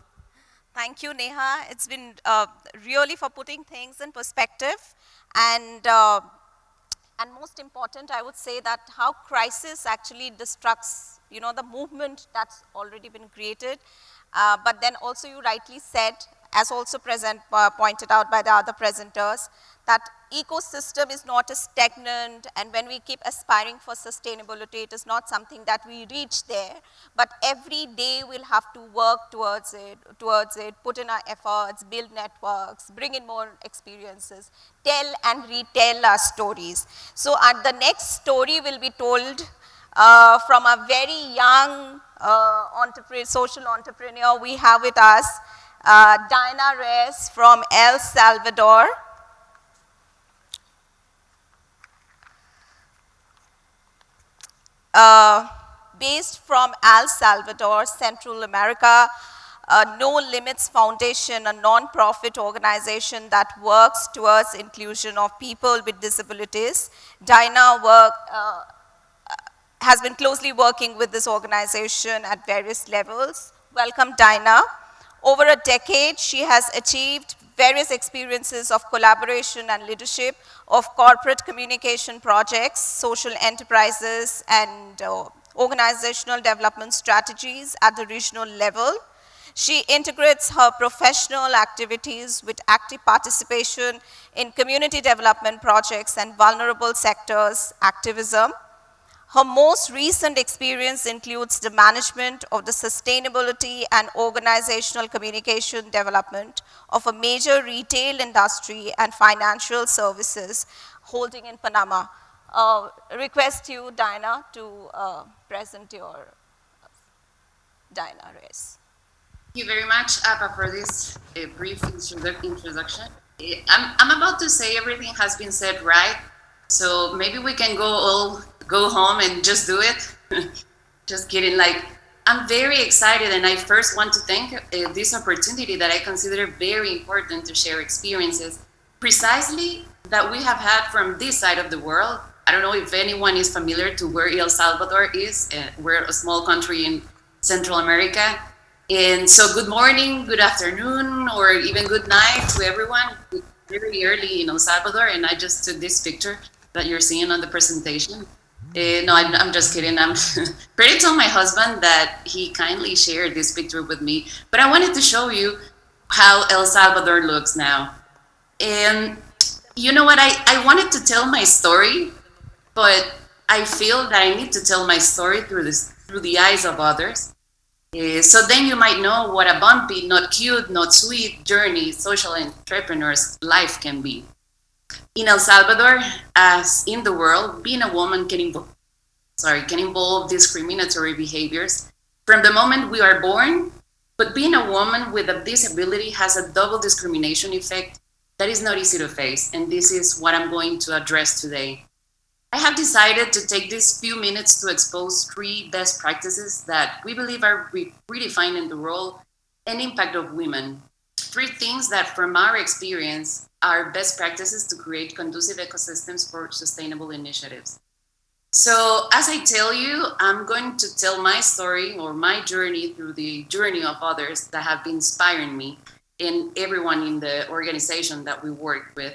Thank you, Neha. It's been really for putting things in perspective, and most important, I would say that how crisis actually destructs, the movement that's already been created. But then also you rightly said, as also pointed out by the other presenters, that ecosystem is not a stagnant, and when we keep aspiring for sustainability, it is not something that we reach there, but every day we'll have to work towards it, put in our efforts, build networks, bring in more experiences, tell and retell our stories. So the next story will be told from a very young social entrepreneur we have with us, Diana Reyes from El Salvador. Based from El Salvador, Central America, No Limits Foundation, a non-profit organization that works towards inclusion of people with disabilities. Diana has been closely working with this organization at various levels. Welcome, Diana. Over a decade, she has achieved various experiences of collaboration and leadership of corporate communication projects, social enterprises, and organizational development strategies at the regional level. She integrates her professional activities with active participation in community development projects and vulnerable sectors activism. Her most recent experience includes the management of the sustainability and organizational communication development of a major retail industry and financial services holding in Panama. Request you, Diana, to present your Diana Reyes. Thank you very much, Apa, for this brief introduction. I'm about to say everything has been said right, so maybe we can go home and just do it. Just kidding. Like, I'm very excited, and I first want to thank this opportunity that I consider very important to share experiences, precisely that we have had from this side of the world. I don't know if anyone is familiar to where El Salvador is. We're a small country in Central America. And so good morning, good afternoon, or even good night to everyone. It's very early in El Salvador, and I just took this picture that you're seeing on the presentation. No, I'm just kidding. I'm credit to my husband that he kindly shared this picture with me. But I wanted to show you how El Salvador looks now. And you know what? I wanted to tell my story, but I feel that I need to tell my story through the eyes of others. So then you might know what a bumpy, not cute, not sweet journey social entrepreneur's life can be. In El Salvador, as in the world, being a woman can involve discriminatory behaviors from the moment we are born, but being a woman with a disability has a double discrimination effect that is not easy to face, and this is what I'm going to address today. I have decided to take these few minutes to expose 3 best practices that we believe are redefining the role and impact of women. 3 things that, from our experience, are best practices to create conducive ecosystems for sustainable initiatives. So, as I tell you, I'm going to tell my story or my journey through the journey of others that have been inspiring me and everyone in the organization that we work with.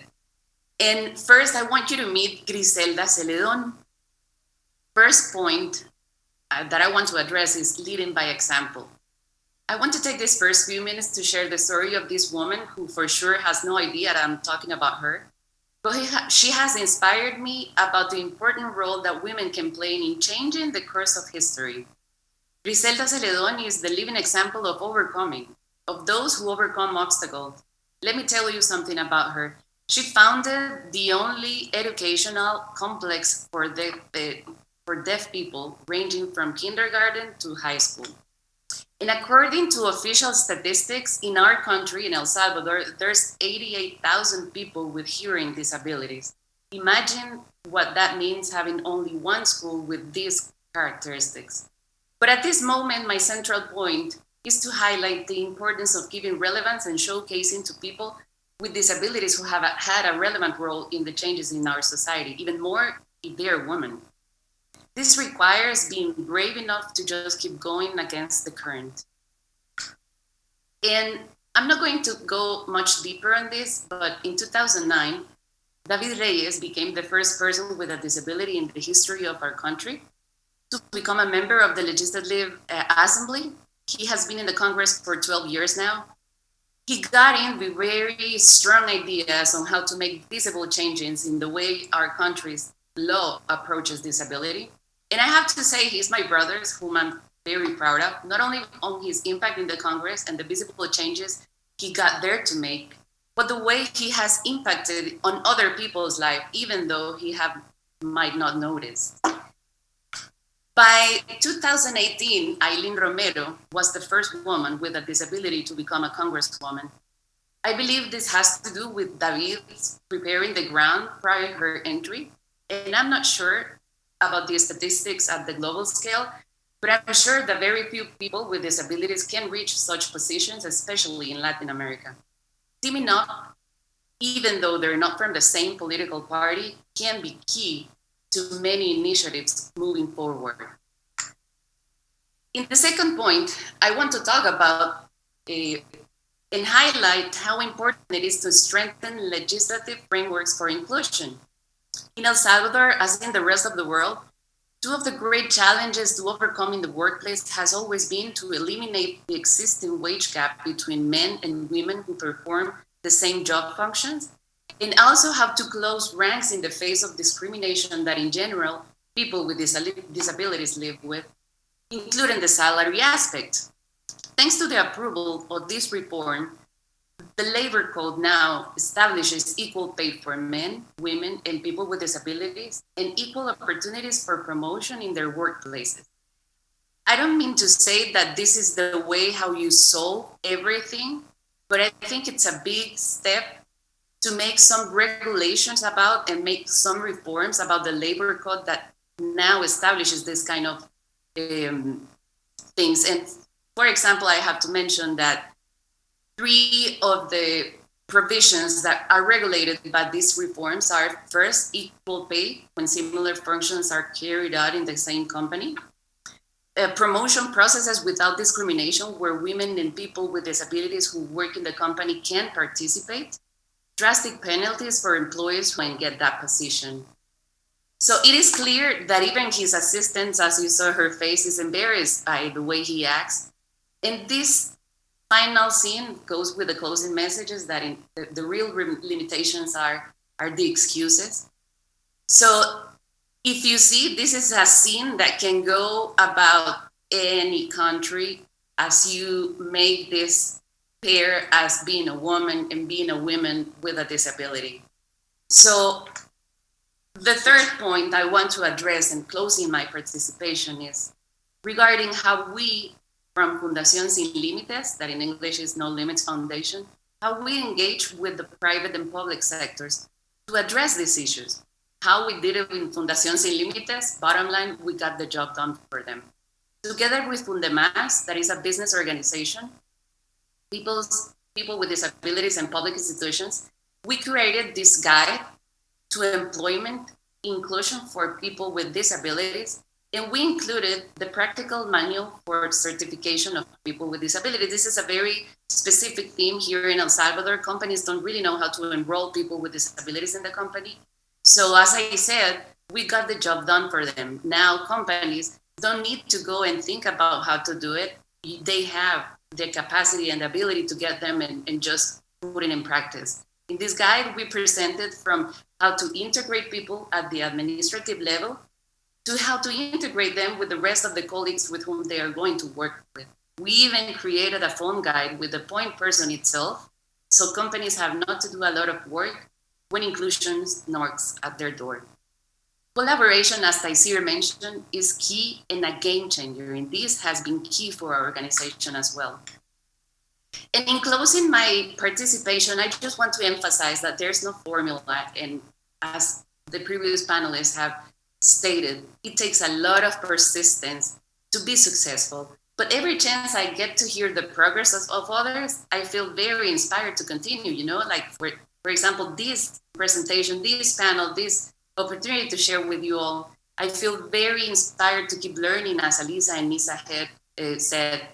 And first, I want you to meet Griselda Celedon. First point that I want to address is leading by example. I want to take this first few minutes to share the story of this woman who for sure has no idea that I'm talking about her. But she has inspired me about the important role that women can play in changing the course of history. Griselda Celedon is the living example of overcoming, of those who overcome obstacles. Let me tell you something about her. She founded the only educational complex for deaf people, ranging from kindergarten to high school. And according to official statistics in our country, in El Salvador, there's 88,000 people with hearing disabilities. Imagine what that means having only one school with these characteristics. But at this moment, my central point is to highlight the importance of giving relevance and showcasing to people with disabilities who have had a relevant role in the changes in our society, even more if they're women. This requires being brave enough to just keep going against the current. And I'm not going to go much deeper on this, but in 2009, David Reyes became the first person with a disability in the history of our country to become a member of the Legislative Assembly. He has been in the Congress for 12 years now. He got in with very strong ideas on how to make visible changes in the way our country's law approaches disability. And I have to say, he's my brother, whom I'm very proud of, not only on his impact in the Congress and the visible changes he got there to make, but the way he has impacted on other people's life, even though he might not notice. By 2018, Aileen Romero was the first woman with a disability to become a congresswoman. I believe this has to do with David preparing the ground prior to her entry. And I'm not sure about the statistics at the global scale, but I'm sure that very few people with disabilities can reach such positions, especially in Latin America. Teaming up, even though they're not from the same political party, can be key to many initiatives moving forward. In the second point, I want to talk about and highlight how important it is to strengthen legislative frameworks for inclusion. In El Salvador, as in the rest of the world, two of the great challenges to overcome in the workplace has always been to eliminate the existing wage gap between men and women who perform the same job functions, and also how to close ranks in the face of discrimination that in general people with disabilities live with, including the salary aspect. Thanks to the approval of this reform, the labor code now establishes equal pay for men, women, and people with disabilities, and equal opportunities for promotion in their workplaces. I don't mean to say that this is the way how you solve everything, but I think it's a big step to make some regulations about and make some reforms about the labor code that now establishes this kind of things. And for example, I have to mention that three of the provisions that are regulated by these reforms are: first, equal pay when similar functions are carried out in the same company; promotion processes without discrimination where women and people with disabilities who work in the company can participate; drastic penalties for employees who can get that position. So it is clear that even his assistants, as you saw her face, is embarrassed by the way he acts. And this final scene goes with the closing messages that the real limitations are the excuses. So if you see, this is a scene that can go about any country as you make this pair as being a woman and being a woman with a disability. So the third point I want to address in closing my participation is regarding how we, from Fundación Sin Límites, that in English is No Limits Foundation, how we engage with the private and public sectors to address these issues. How we did it in Fundación Sin Límites, bottom line, we got the job done for them. Together with Fundemas, that is a business organization, people with disabilities and public institutions, we created this guide to employment inclusion for people with disabilities, and we included the practical manual for certification of people with disabilities. This is a very specific theme here in El Salvador. Companies don't really know how to enroll people with disabilities in the company. So as I said, we got the job done for them. Now companies don't need to go and think about how to do it. They have the capacity and the ability to get them and just put it in practice. In this guide, we presented from how to integrate people at the administrative level to how to integrate them with the rest of the colleagues with whom they are going to work with. We even created a phone guide with the point person itself, so companies have not to do a lot of work when inclusion knocks at their door. Collaboration, as Taizir mentioned, is key and a game changer, and this has been key for our organization as well. And in closing my participation, I just want to emphasize that there's no formula, and as the previous panelists have stated, it takes a lot of persistence to be successful. But every chance I get to hear the progress of others, I feel very inspired to continue, like for example, this presentation, this panel, this opportunity to share with you all, I feel very inspired to keep learning, as Aliza and Nisa had said.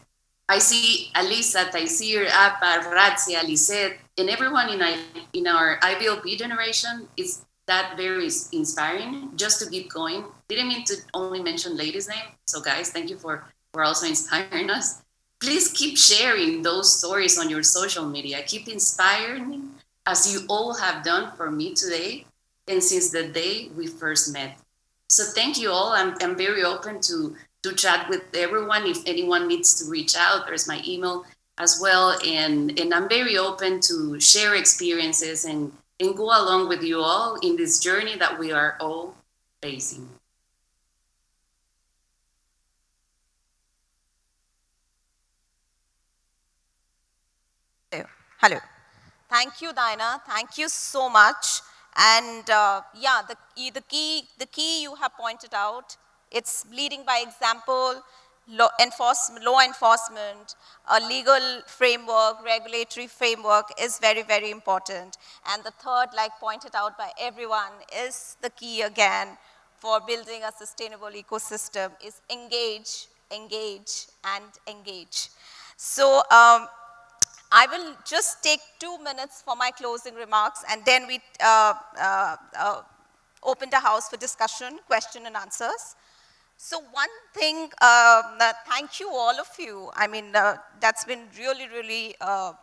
I see Aliza, Taizir, Aparajita, Lisette, and everyone in our IVLP generation is that very inspiring, just to keep going. Didn't mean to only mention ladies' name. So guys, thank you for also inspiring us. Please keep sharing those stories on your social media. Keep inspiring me as you all have done for me today and since the day we first met. So thank you all. I'm very open to chat with everyone. If anyone needs to reach out, there's my email as well. And I'm very open to share experiences and go along with you all in this journey that we are all facing. Hello. Thank you, Dinah. Thank you so much. And yeah, the key you have pointed out, it's leading by example, law enforcement, a legal framework, regulatory framework is very, very important. And the third, like pointed out by everyone, is the key again for building a sustainable ecosystem is engage, engage, and engage. So I will just take 2 minutes for my closing remarks, and then we open the house for discussion, question and answers. So one thing, thank you all of you. I mean, that's been really, really a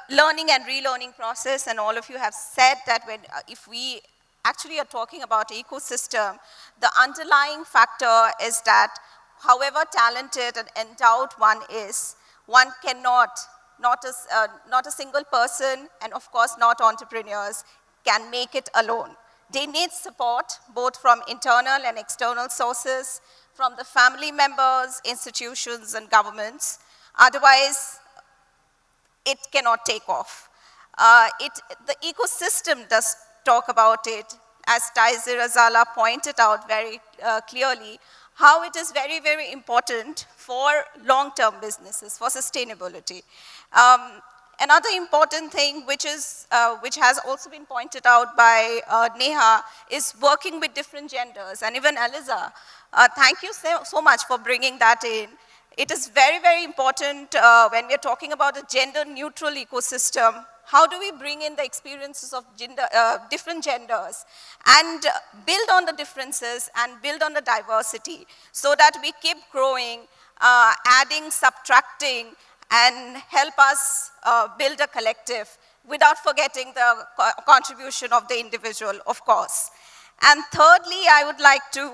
learning and relearning process, and all of you have said that when, if we actually are talking about ecosystem, the underlying factor is that however talented and endowed one is, one cannot, not a single person, and of course not entrepreneurs, can make it alone. They need support both from internal and external sources, from the family members, institutions, and governments. Otherwise, it cannot take off. The ecosystem does talk about it, as Taizir Ajala pointed out very clearly, how it is very, very important for long-term businesses, for sustainability. Another important thing which has also been pointed out by Neha is working with different genders. And even Aliza, thank you so much for bringing that in. It is very, very important when we are talking about a gender-neutral ecosystem. How do we bring in the experiences of different genders and build on the differences and build on the diversity so that we keep growing, adding, subtracting, and help us build a collective without forgetting the contribution of the individual, of course. And thirdly, I would like to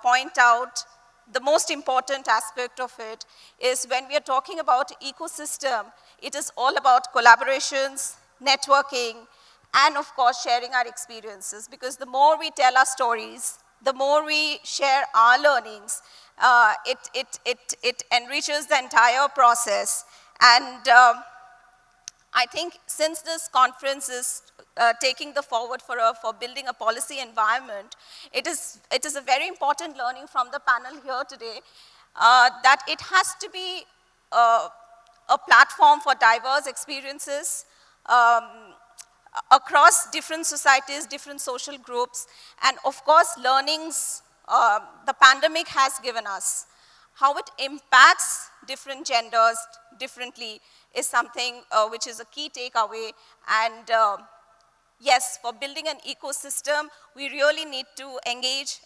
point out the most important aspect of it is when we are talking about ecosystem, it is all about collaborations, networking, and of course sharing our experiences, because the more we tell our stories, the more we share our learnings, it enriches the entire process. And I think since this conference is taking the forward for building a policy environment, it is a very important learning from the panel here today that it has to be a platform for diverse experiences across different societies, different social groups, and of course learnings the pandemic has given us. How it impacts different genders differently is something which is a key takeaway. And yes, for building an ecosystem, we really need to engage,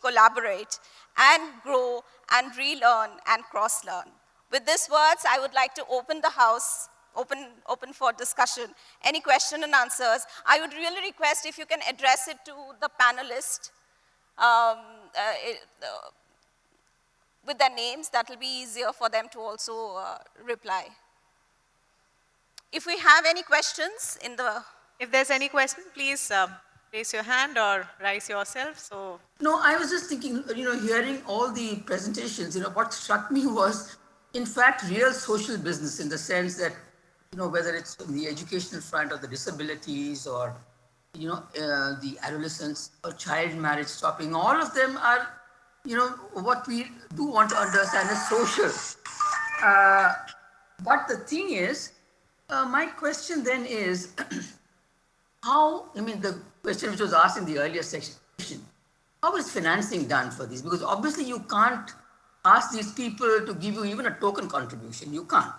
collaborate, and grow, and relearn, and cross-learn. With these words, I would like to open the house, open for discussion. Any question and answers? I would really request if you can address it to the panelists with their names. That will be easier for them to also reply. If we have any questions in the... If there's any question, please raise your hand or raise yourself. So no, I was just thinking, hearing all the presentations, what struck me was, in fact, real social business, in the sense that, whether it's on the educational front or the disabilities or, the adolescents or child marriage stopping, all of them are, what we do want to understand as social. But the thing is, my question then is, the question which was asked in the earlier section, how is financing done for this? Because obviously you can't ask these people to give you even a token contribution. You can't.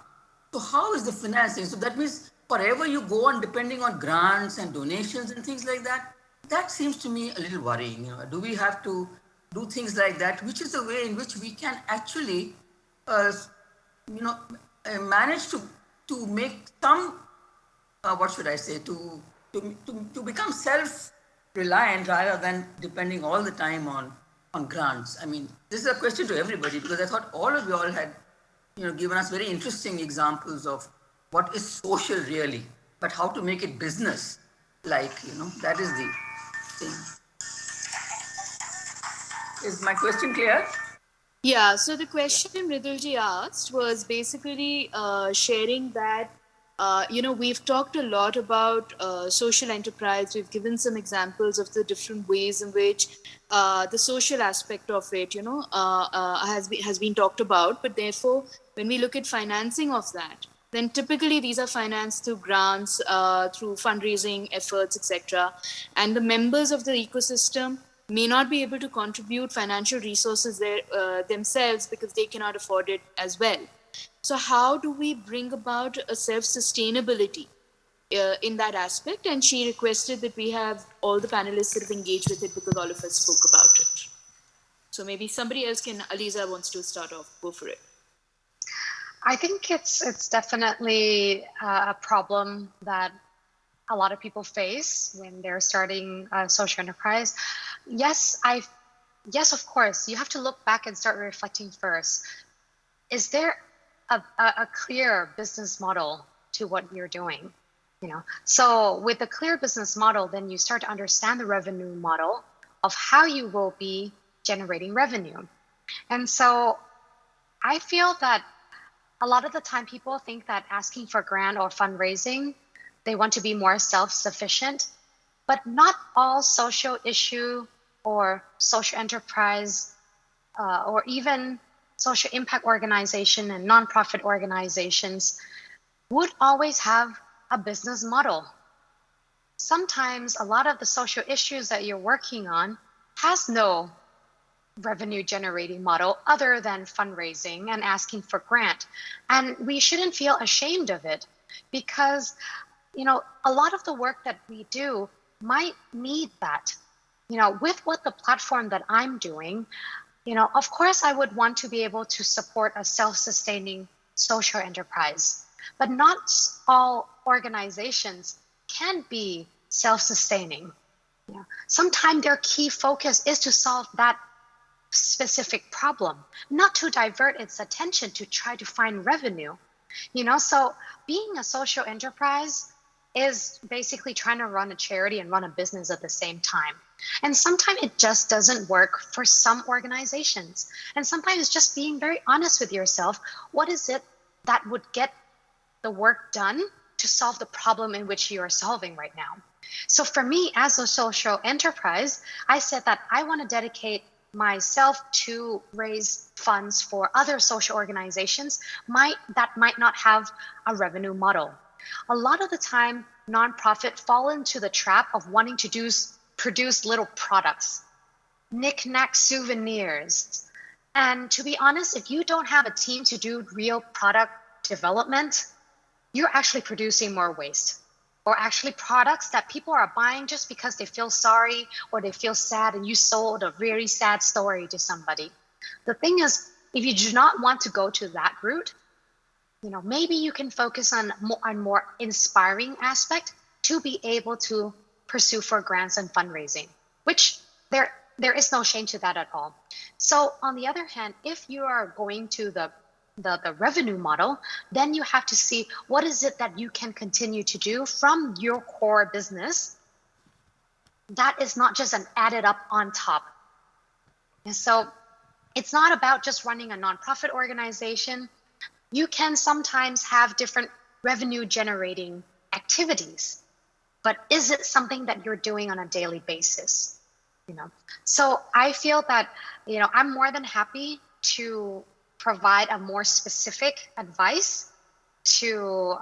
So how is the financing? So that means forever you go on depending on grants and donations and things like that. That seems to me a little worrying. Do we have to do things like that? Which is the way in which we can actually, manage to make some, to become self-reliant rather than depending all the time on grants. I mean, this is a question to everybody, because I thought all of you all had, given us very interesting examples of what is social really, but how to make it business. Like, that is the thing. Is my question clear? Yeah, so the question Mridulji asked was basically sharing that, we've talked a lot about social enterprise. We've given some examples of the different ways in which the social aspect of it, has been talked about. But therefore, when we look at financing of that, then typically these are financed through grants, through fundraising efforts, etc. And the members of the ecosystem may not be able to contribute financial resources there themselves because they cannot afford it as well. So how do we bring about a self-sustainability in that aspect? And she requested that we have all the panelists sort of engage with it because all of us spoke about it. So maybe somebody else can, Aliza wants to start off, go for it. I think it's definitely a problem that a lot of people face when they're starting a social enterprise. Yes, of course, you have to look back and start reflecting first. Is there a clear business model to what you're doing? So with a clear business model, then you start to understand the revenue model of how you will be generating revenue. And so I feel that a lot of the time people think that asking for grant or fundraising, they want to be more self-sufficient, but not all social issue or social enterprise or even social impact organization and nonprofit organizations would always have a business model. Sometimes a lot of the social issues that you're working on has no revenue generating model other than fundraising and asking for grant. And we shouldn't feel ashamed of it because, a lot of the work that we do might need that. With what the platform that I'm doing, of course I would want to be able to support a self-sustaining social enterprise, but not all organizations can be self-sustaining. Sometimes their key focus is to solve that specific problem, not to divert its attention to try to find revenue. So being a social enterprise is basically trying to run a charity and run a business at the same time. And sometimes it just doesn't work for some organizations. And sometimes it's just being very honest with yourself. What is it that would get the work done to solve the problem in which you are solving right now? So for me, as a social enterprise, I said that I want to dedicate myself to raise funds for other social organizations that might not have a revenue model. A lot of the time, nonprofit fall into the trap of wanting to produce little products, knick-knack souvenirs. And to be honest, if you don't have a team to do real product development, you're actually producing more waste, or actually products that people are buying just because they feel sorry or they feel sad and you sold a very sad story to somebody. The thing is, if you do not want to go to that route, maybe you can focus on more inspiring aspect to be able to pursue for grants and fundraising, which there is no shame to that at all. So on the other hand, if you are going to the revenue model, then you have to see what is it that you can continue to do from your core business that is not just an added up on top. And so it's not about just running a nonprofit organization. You can sometimes have different revenue generating activities, but is it something that you're doing on a daily basis? So I feel that, I'm more than happy to provide a more specific advice to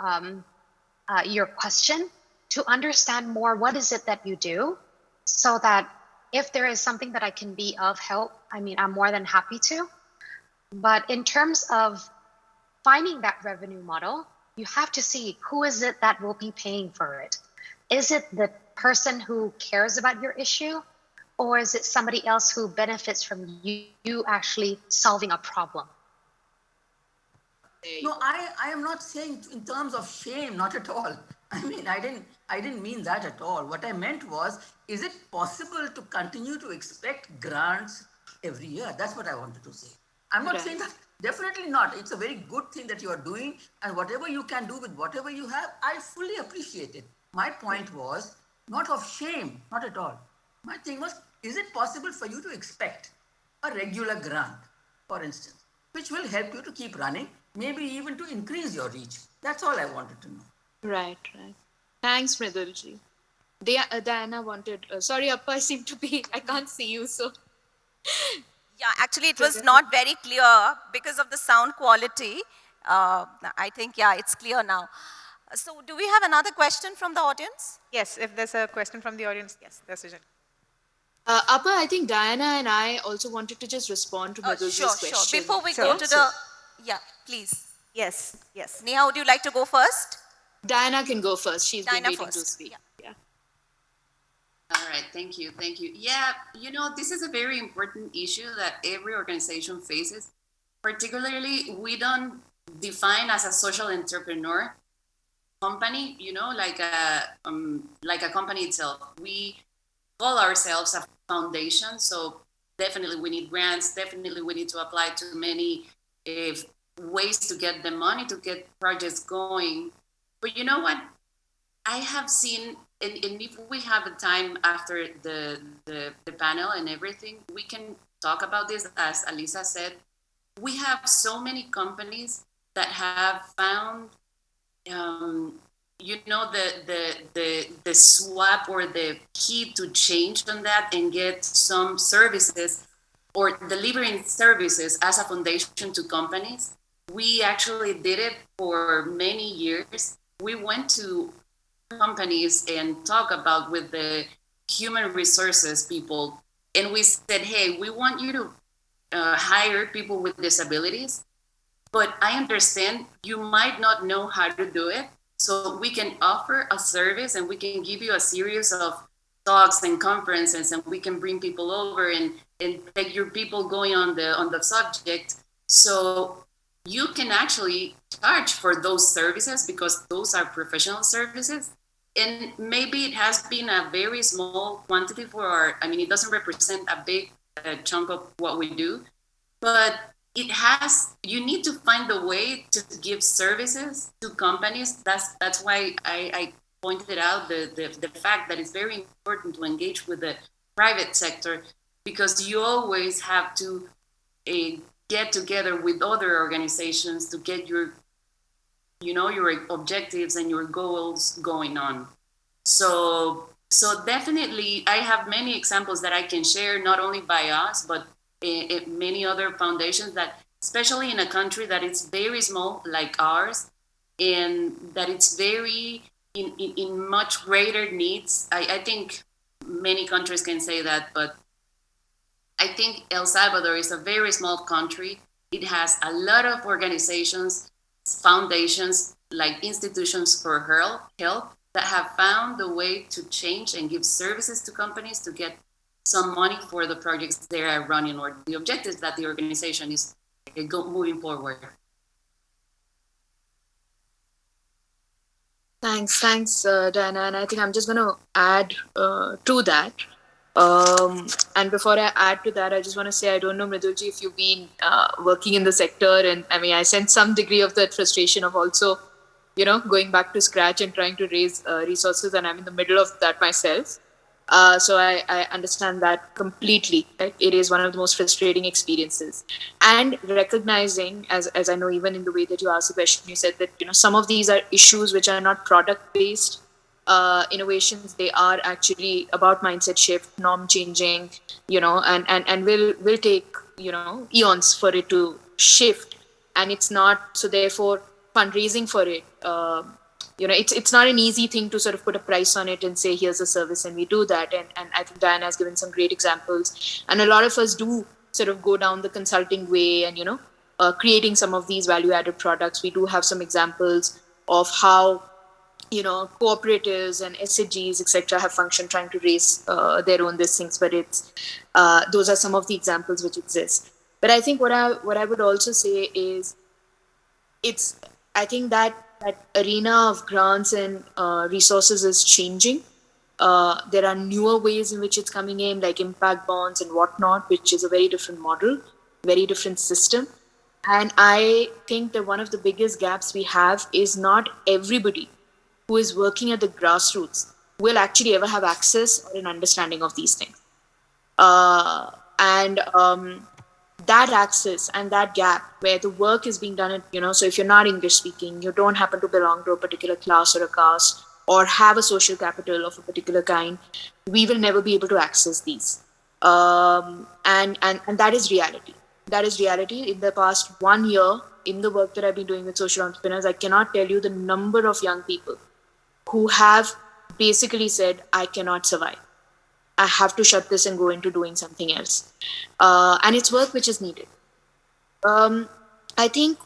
your question, to understand more what is it that you do, so that if there is something that I can be of help, I'm more than happy to. But in terms of finding that revenue model, you have to see who is it that will be paying for it. Is it the person who cares about your issue, or is it somebody else who benefits from you actually solving a problem? No, I am not saying in terms of shame, not at all. I didn't mean that at all. What I meant was, is it possible to continue to expect grants every year? That's what I wanted to say. I'm not saying that, definitely not. It's a very good thing that you are doing, and whatever you can do with whatever you have, I fully appreciate it. My point was not of shame, not at all. My thing was, is it possible for you to expect a regular grant, for instance, which will help you to keep running, maybe even to increase your reach? That's all I wanted to know. Right. Thanks, Mridulji. Diana wanted, sorry, Appa, I can't see you, so. Yeah, actually it was not very clear because of the sound quality. I think, it's clear now. So do we have another question from the audience? Yes, if there's a question from the audience, yes, there's a Appa, I think Diana and I also wanted to just respond to Mridulji's question. Sure. Before we go to the... Yeah, please. Yes, yes. Neha, would you like to go first? Diana can go first. She's been Diana waiting to first. speak. Yeah. All right, thank you, thank you. Yeah, this is a very important issue that every organization faces. Particularly, we don't define as a social entrepreneur company, like a company itself. We call ourselves a foundation, so definitely we need grants. Definitely, we need to apply to many ways to get the money to get projects going. But you know what? I have seen, and if we have the time after the panel and everything, we can talk about this. As Aliza said, we have so many companies that have found, the swap or the key to change on that and get some services or delivering services as a foundation to companies. We actually did it for many years. We went to companies and talk about with the human resources people, and we said, hey, we want you to hire people with disabilities, but I understand you might not know how to do it, so we can offer a service and we can give you a series of talks and conferences, and we can bring people over and take your people going on the subject, so you can actually charge for those services because those are professional services. And maybe it has been a very small quantity it doesn't represent a big chunk of what we do, but you need to find a way to give services to companies. That's why I pointed out the fact that it's very important to engage with the private sector, because you always have to get together with other organizations to get your objectives and your goals going on. So definitely, I have many examples that I can share, not only by us, but many other foundations that, especially in a country that is very small like ours, and that it's very in much greater needs. I think many countries can say that, but I think El Salvador is a very small country. It has a lot of organizations, foundations, like institutions for help that have found a way to change and give services to companies to get some money for the projects they are running or the objectives that the organization is moving forward. Thanks, Diana. And I think I'm just going to add to that. And before I add to that, I just want to say, I don't know, Mridulji, if you've been working in the sector, and I sense some degree of that frustration of also, going back to scratch and trying to raise resources, and I'm in the middle of that myself. So I understand that completely. Right? It is one of the most frustrating experiences. And recognizing, as I know, even in the way that you asked the question, you said that some of these are issues which are not product-based innovations. They are actually about mindset shift, norm changing, and will take eons for it to shift. And it's not, so therefore fundraising for it. It's not an easy thing to sort of put a price on it and say, here's a service, and we do that. And I think Diana has given some great examples. And a lot of us do sort of go down the consulting way and, creating some of these value-added products. We do have some examples of how, cooperatives and SCGs, etc., have functioned trying to raise their own these things. But those are some of the examples which exist. But I think what I would also say is, I think that arena of grants and resources is changing. There are newer ways in which it's coming in, like impact bonds and whatnot, which is a very different model, very different system. And I think that one of the biggest gaps we have is not everybody who is working at the grassroots will actually ever have access or an understanding of these things. That access and that gap where the work is being done, so if you're not English speaking, you don't happen to belong to a particular class or a caste or have a social capital of a particular kind, we will never be able to access these. And that is reality. That is reality. In the past 1 year, in the work that I've been doing with social entrepreneurs, I cannot tell you the number of young people who have basically said, I cannot survive. I have to shut this and go into doing something else. And it's work which is needed. I think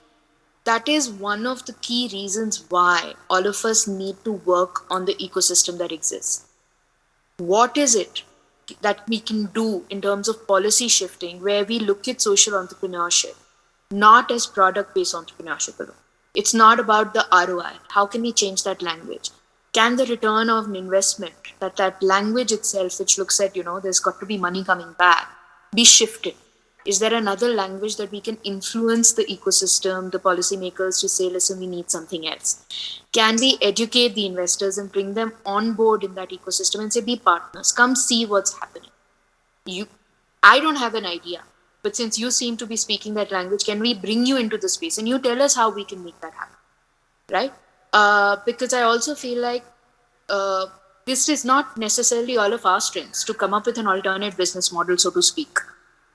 that is one of the key reasons why all of us need to work on the ecosystem that exists. What is it that we can do in terms of policy shifting where we look at social entrepreneurship not as product-based entrepreneurship alone? It's not about the ROI. How can we change that language? Can the return of an investment, that language itself, which looks at, there's got to be money coming back, be shifted? Is there another language that we can influence the ecosystem, the policymakers to say, listen, we need something else? Can we educate the investors and bring them on board in that ecosystem and say, be partners, come see what's happening? I don't have an idea, but since you seem to be speaking that language, can we bring you into the space and you tell us how we can make that happen, right? Because I also feel like this is not necessarily all of our strengths to come up with an alternate business model, so to speak,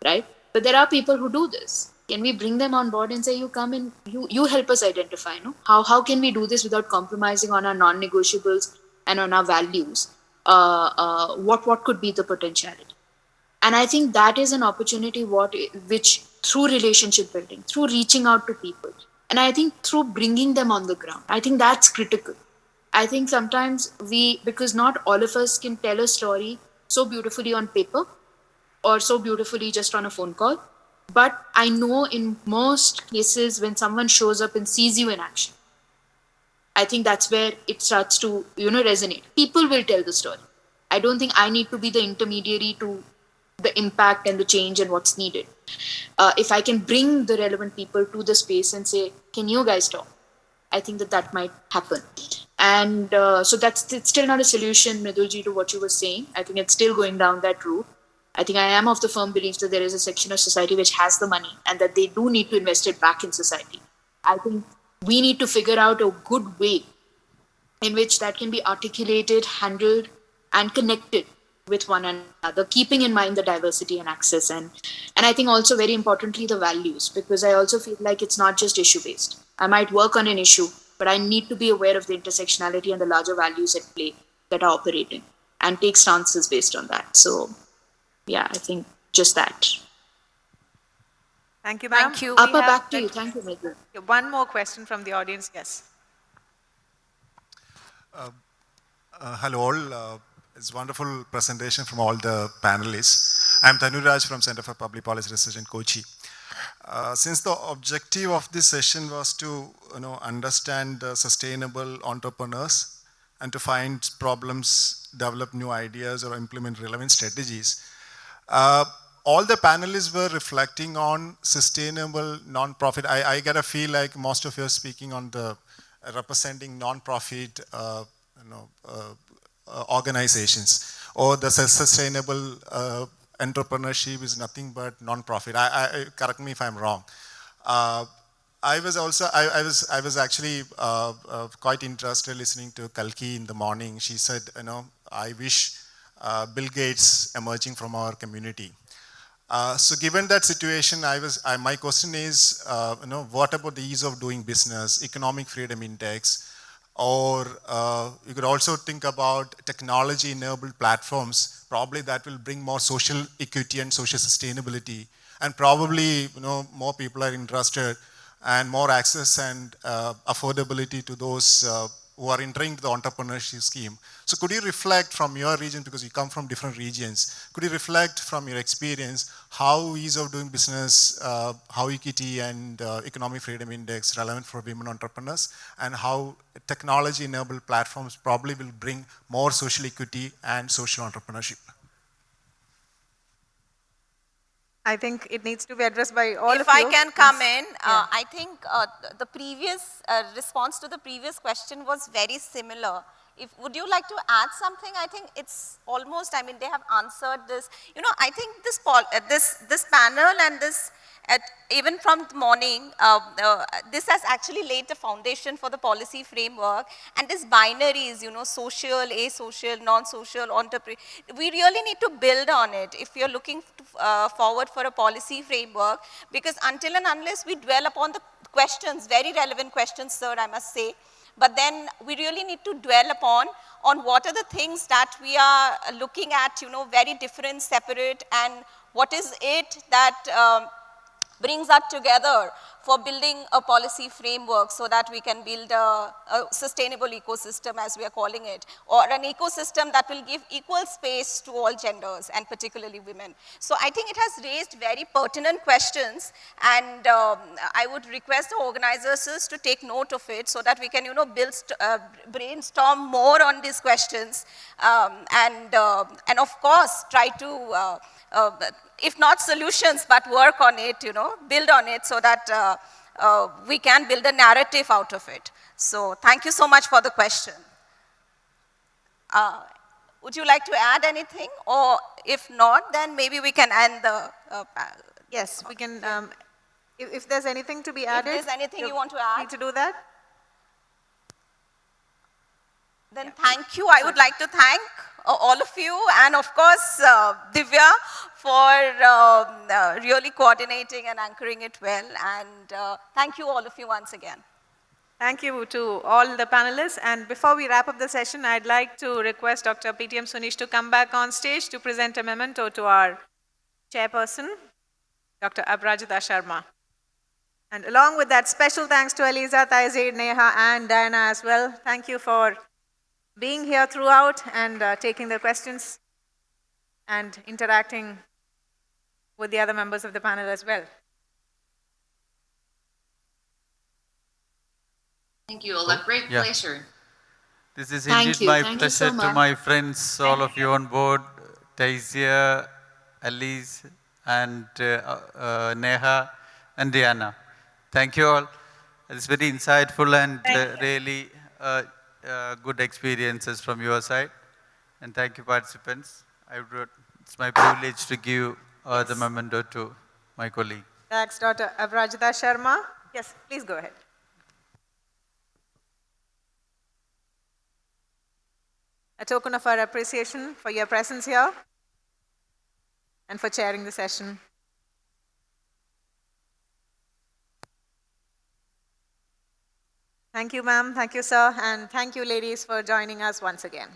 right? But there are people who do this. Can we bring them on board and say, you come and you help us identify, how can we do this without compromising on our non-negotiables and on our values? What could be the potentiality? And I think that is an opportunity which through relationship building, through reaching out to people, and I think through bringing them on the ground, I think that's critical. I think sometimes because not all of us can tell a story so beautifully on paper or so beautifully just on a phone call. But I know in most cases when someone shows up and sees you in action, I think that's where it starts to, resonate. People will tell the story. I don't think I need to be the intermediary to the impact and the change and what's needed. If I can bring the relevant people to the space and say, can you guys talk? I think that might happen. And so it's still not a solution, Mridulji, to what you were saying. I think it's still going down that route. I think I am of the firm belief that there is a section of society which has the money and that they do need to invest it back in society. I think we need to figure out a good way in which that can be articulated, handled, and connected with one another, keeping in mind the diversity and access. And I think also very importantly, the values, because I also feel like it's not just issue-based. I might work on an issue, but I need to be aware of the intersectionality and the larger values at play that are operating and take stances based on that. So, yeah, I think just that. Thank you, ma'am. Thank you. Appa, back to you. Thank you, Meghna. One more question from the audience, yes. Hello all. It's a wonderful presentation from all the panelists. I'm Tanuraj from Center for Public Policy Research in Kochi. Since the objective of this session was to understand the sustainable entrepreneurs and to find problems, develop new ideas or implement relevant strategies, all the panelists were reflecting on sustainable non-profit. I get a feel like most of you are speaking on the representing non-profit organizations, or the sustainable entrepreneurship is nothing but non-profit. Correct me if I'm wrong. I was actually quite interested listening to Kalki in the morning. She said, I wish Bill Gates emerging from our community. So given that situation, my question is, what about the ease of doing business, economic freedom index, or you could also think about technology-enabled platforms, probably that will bring more social equity and social sustainability, and probably more people are interested and more access and affordability to those who are entering the entrepreneurship scheme. So could you reflect from your region, because you come from different regions, could you reflect from your experience how ease of doing business, how equity and economic freedom index relevant for women entrepreneurs, and how technology-enabled platforms probably will bring more social equity and social entrepreneurship? I think it needs to be addressed by all of you. If I can come in, I think the previous response to the previous question was very similar. Would you like to add something? I think it's almost, they have answered this. I think this panel and this, even from the morning, this has actually laid the foundation for the policy framework. And this binaries, social, asocial, non-social, entrepreneur, we really need to build on it if you're looking forward for a policy framework, because until and unless we dwell upon the questions, very relevant questions, sir, I must say, but then we really need to dwell upon what are the things that we are looking at, very different, separate, and what is it that brings us together for building a policy framework so that we can build a sustainable ecosystem, as we are calling it, or an ecosystem that will give equal space to all genders and particularly women. So I think it has raised very pertinent questions, and I would request the organizers to take note of it so that we can, brainstorm more on these questions, and of course try to if not solutions, but work on it, build on it so that we can build a narrative out of it. So thank you so much for the question. Would you like to add anything? Or if not, then maybe we can end the... Yes, we can, if there's anything to be added. If there's anything you want to add. Need to do that? Then thank you. I would like to thank all of you, and of course Divya for really coordinating and anchoring it well, and thank you all of you once again. Thank you to all the panelists, and before we wrap up the session, I'd like to request Dr. PTM Sunish to come back on stage to present a memento to our chairperson, Dr. Aparajita Sharma. And along with that, special thanks to Aliza, Taizir, Neha, and Diana as well. Thank you for being here throughout and taking the questions and interacting with the other members of the panel as well. Thank you all. A great pleasure. This is indeed my pleasure to my friends, all of you on board, Taizir, Alice, and Neha, and Diana. Thank you all. It's very insightful and really good experiences from your side. And thank you, participants. It's my privilege to give the memento to my colleague. Thanks, Dr. Aparajita Sharma. Yes, please go ahead. A token of our appreciation for your presence here and for chairing the session. Thank you, ma'am. Thank you, sir. And thank you, ladies, for joining us once again.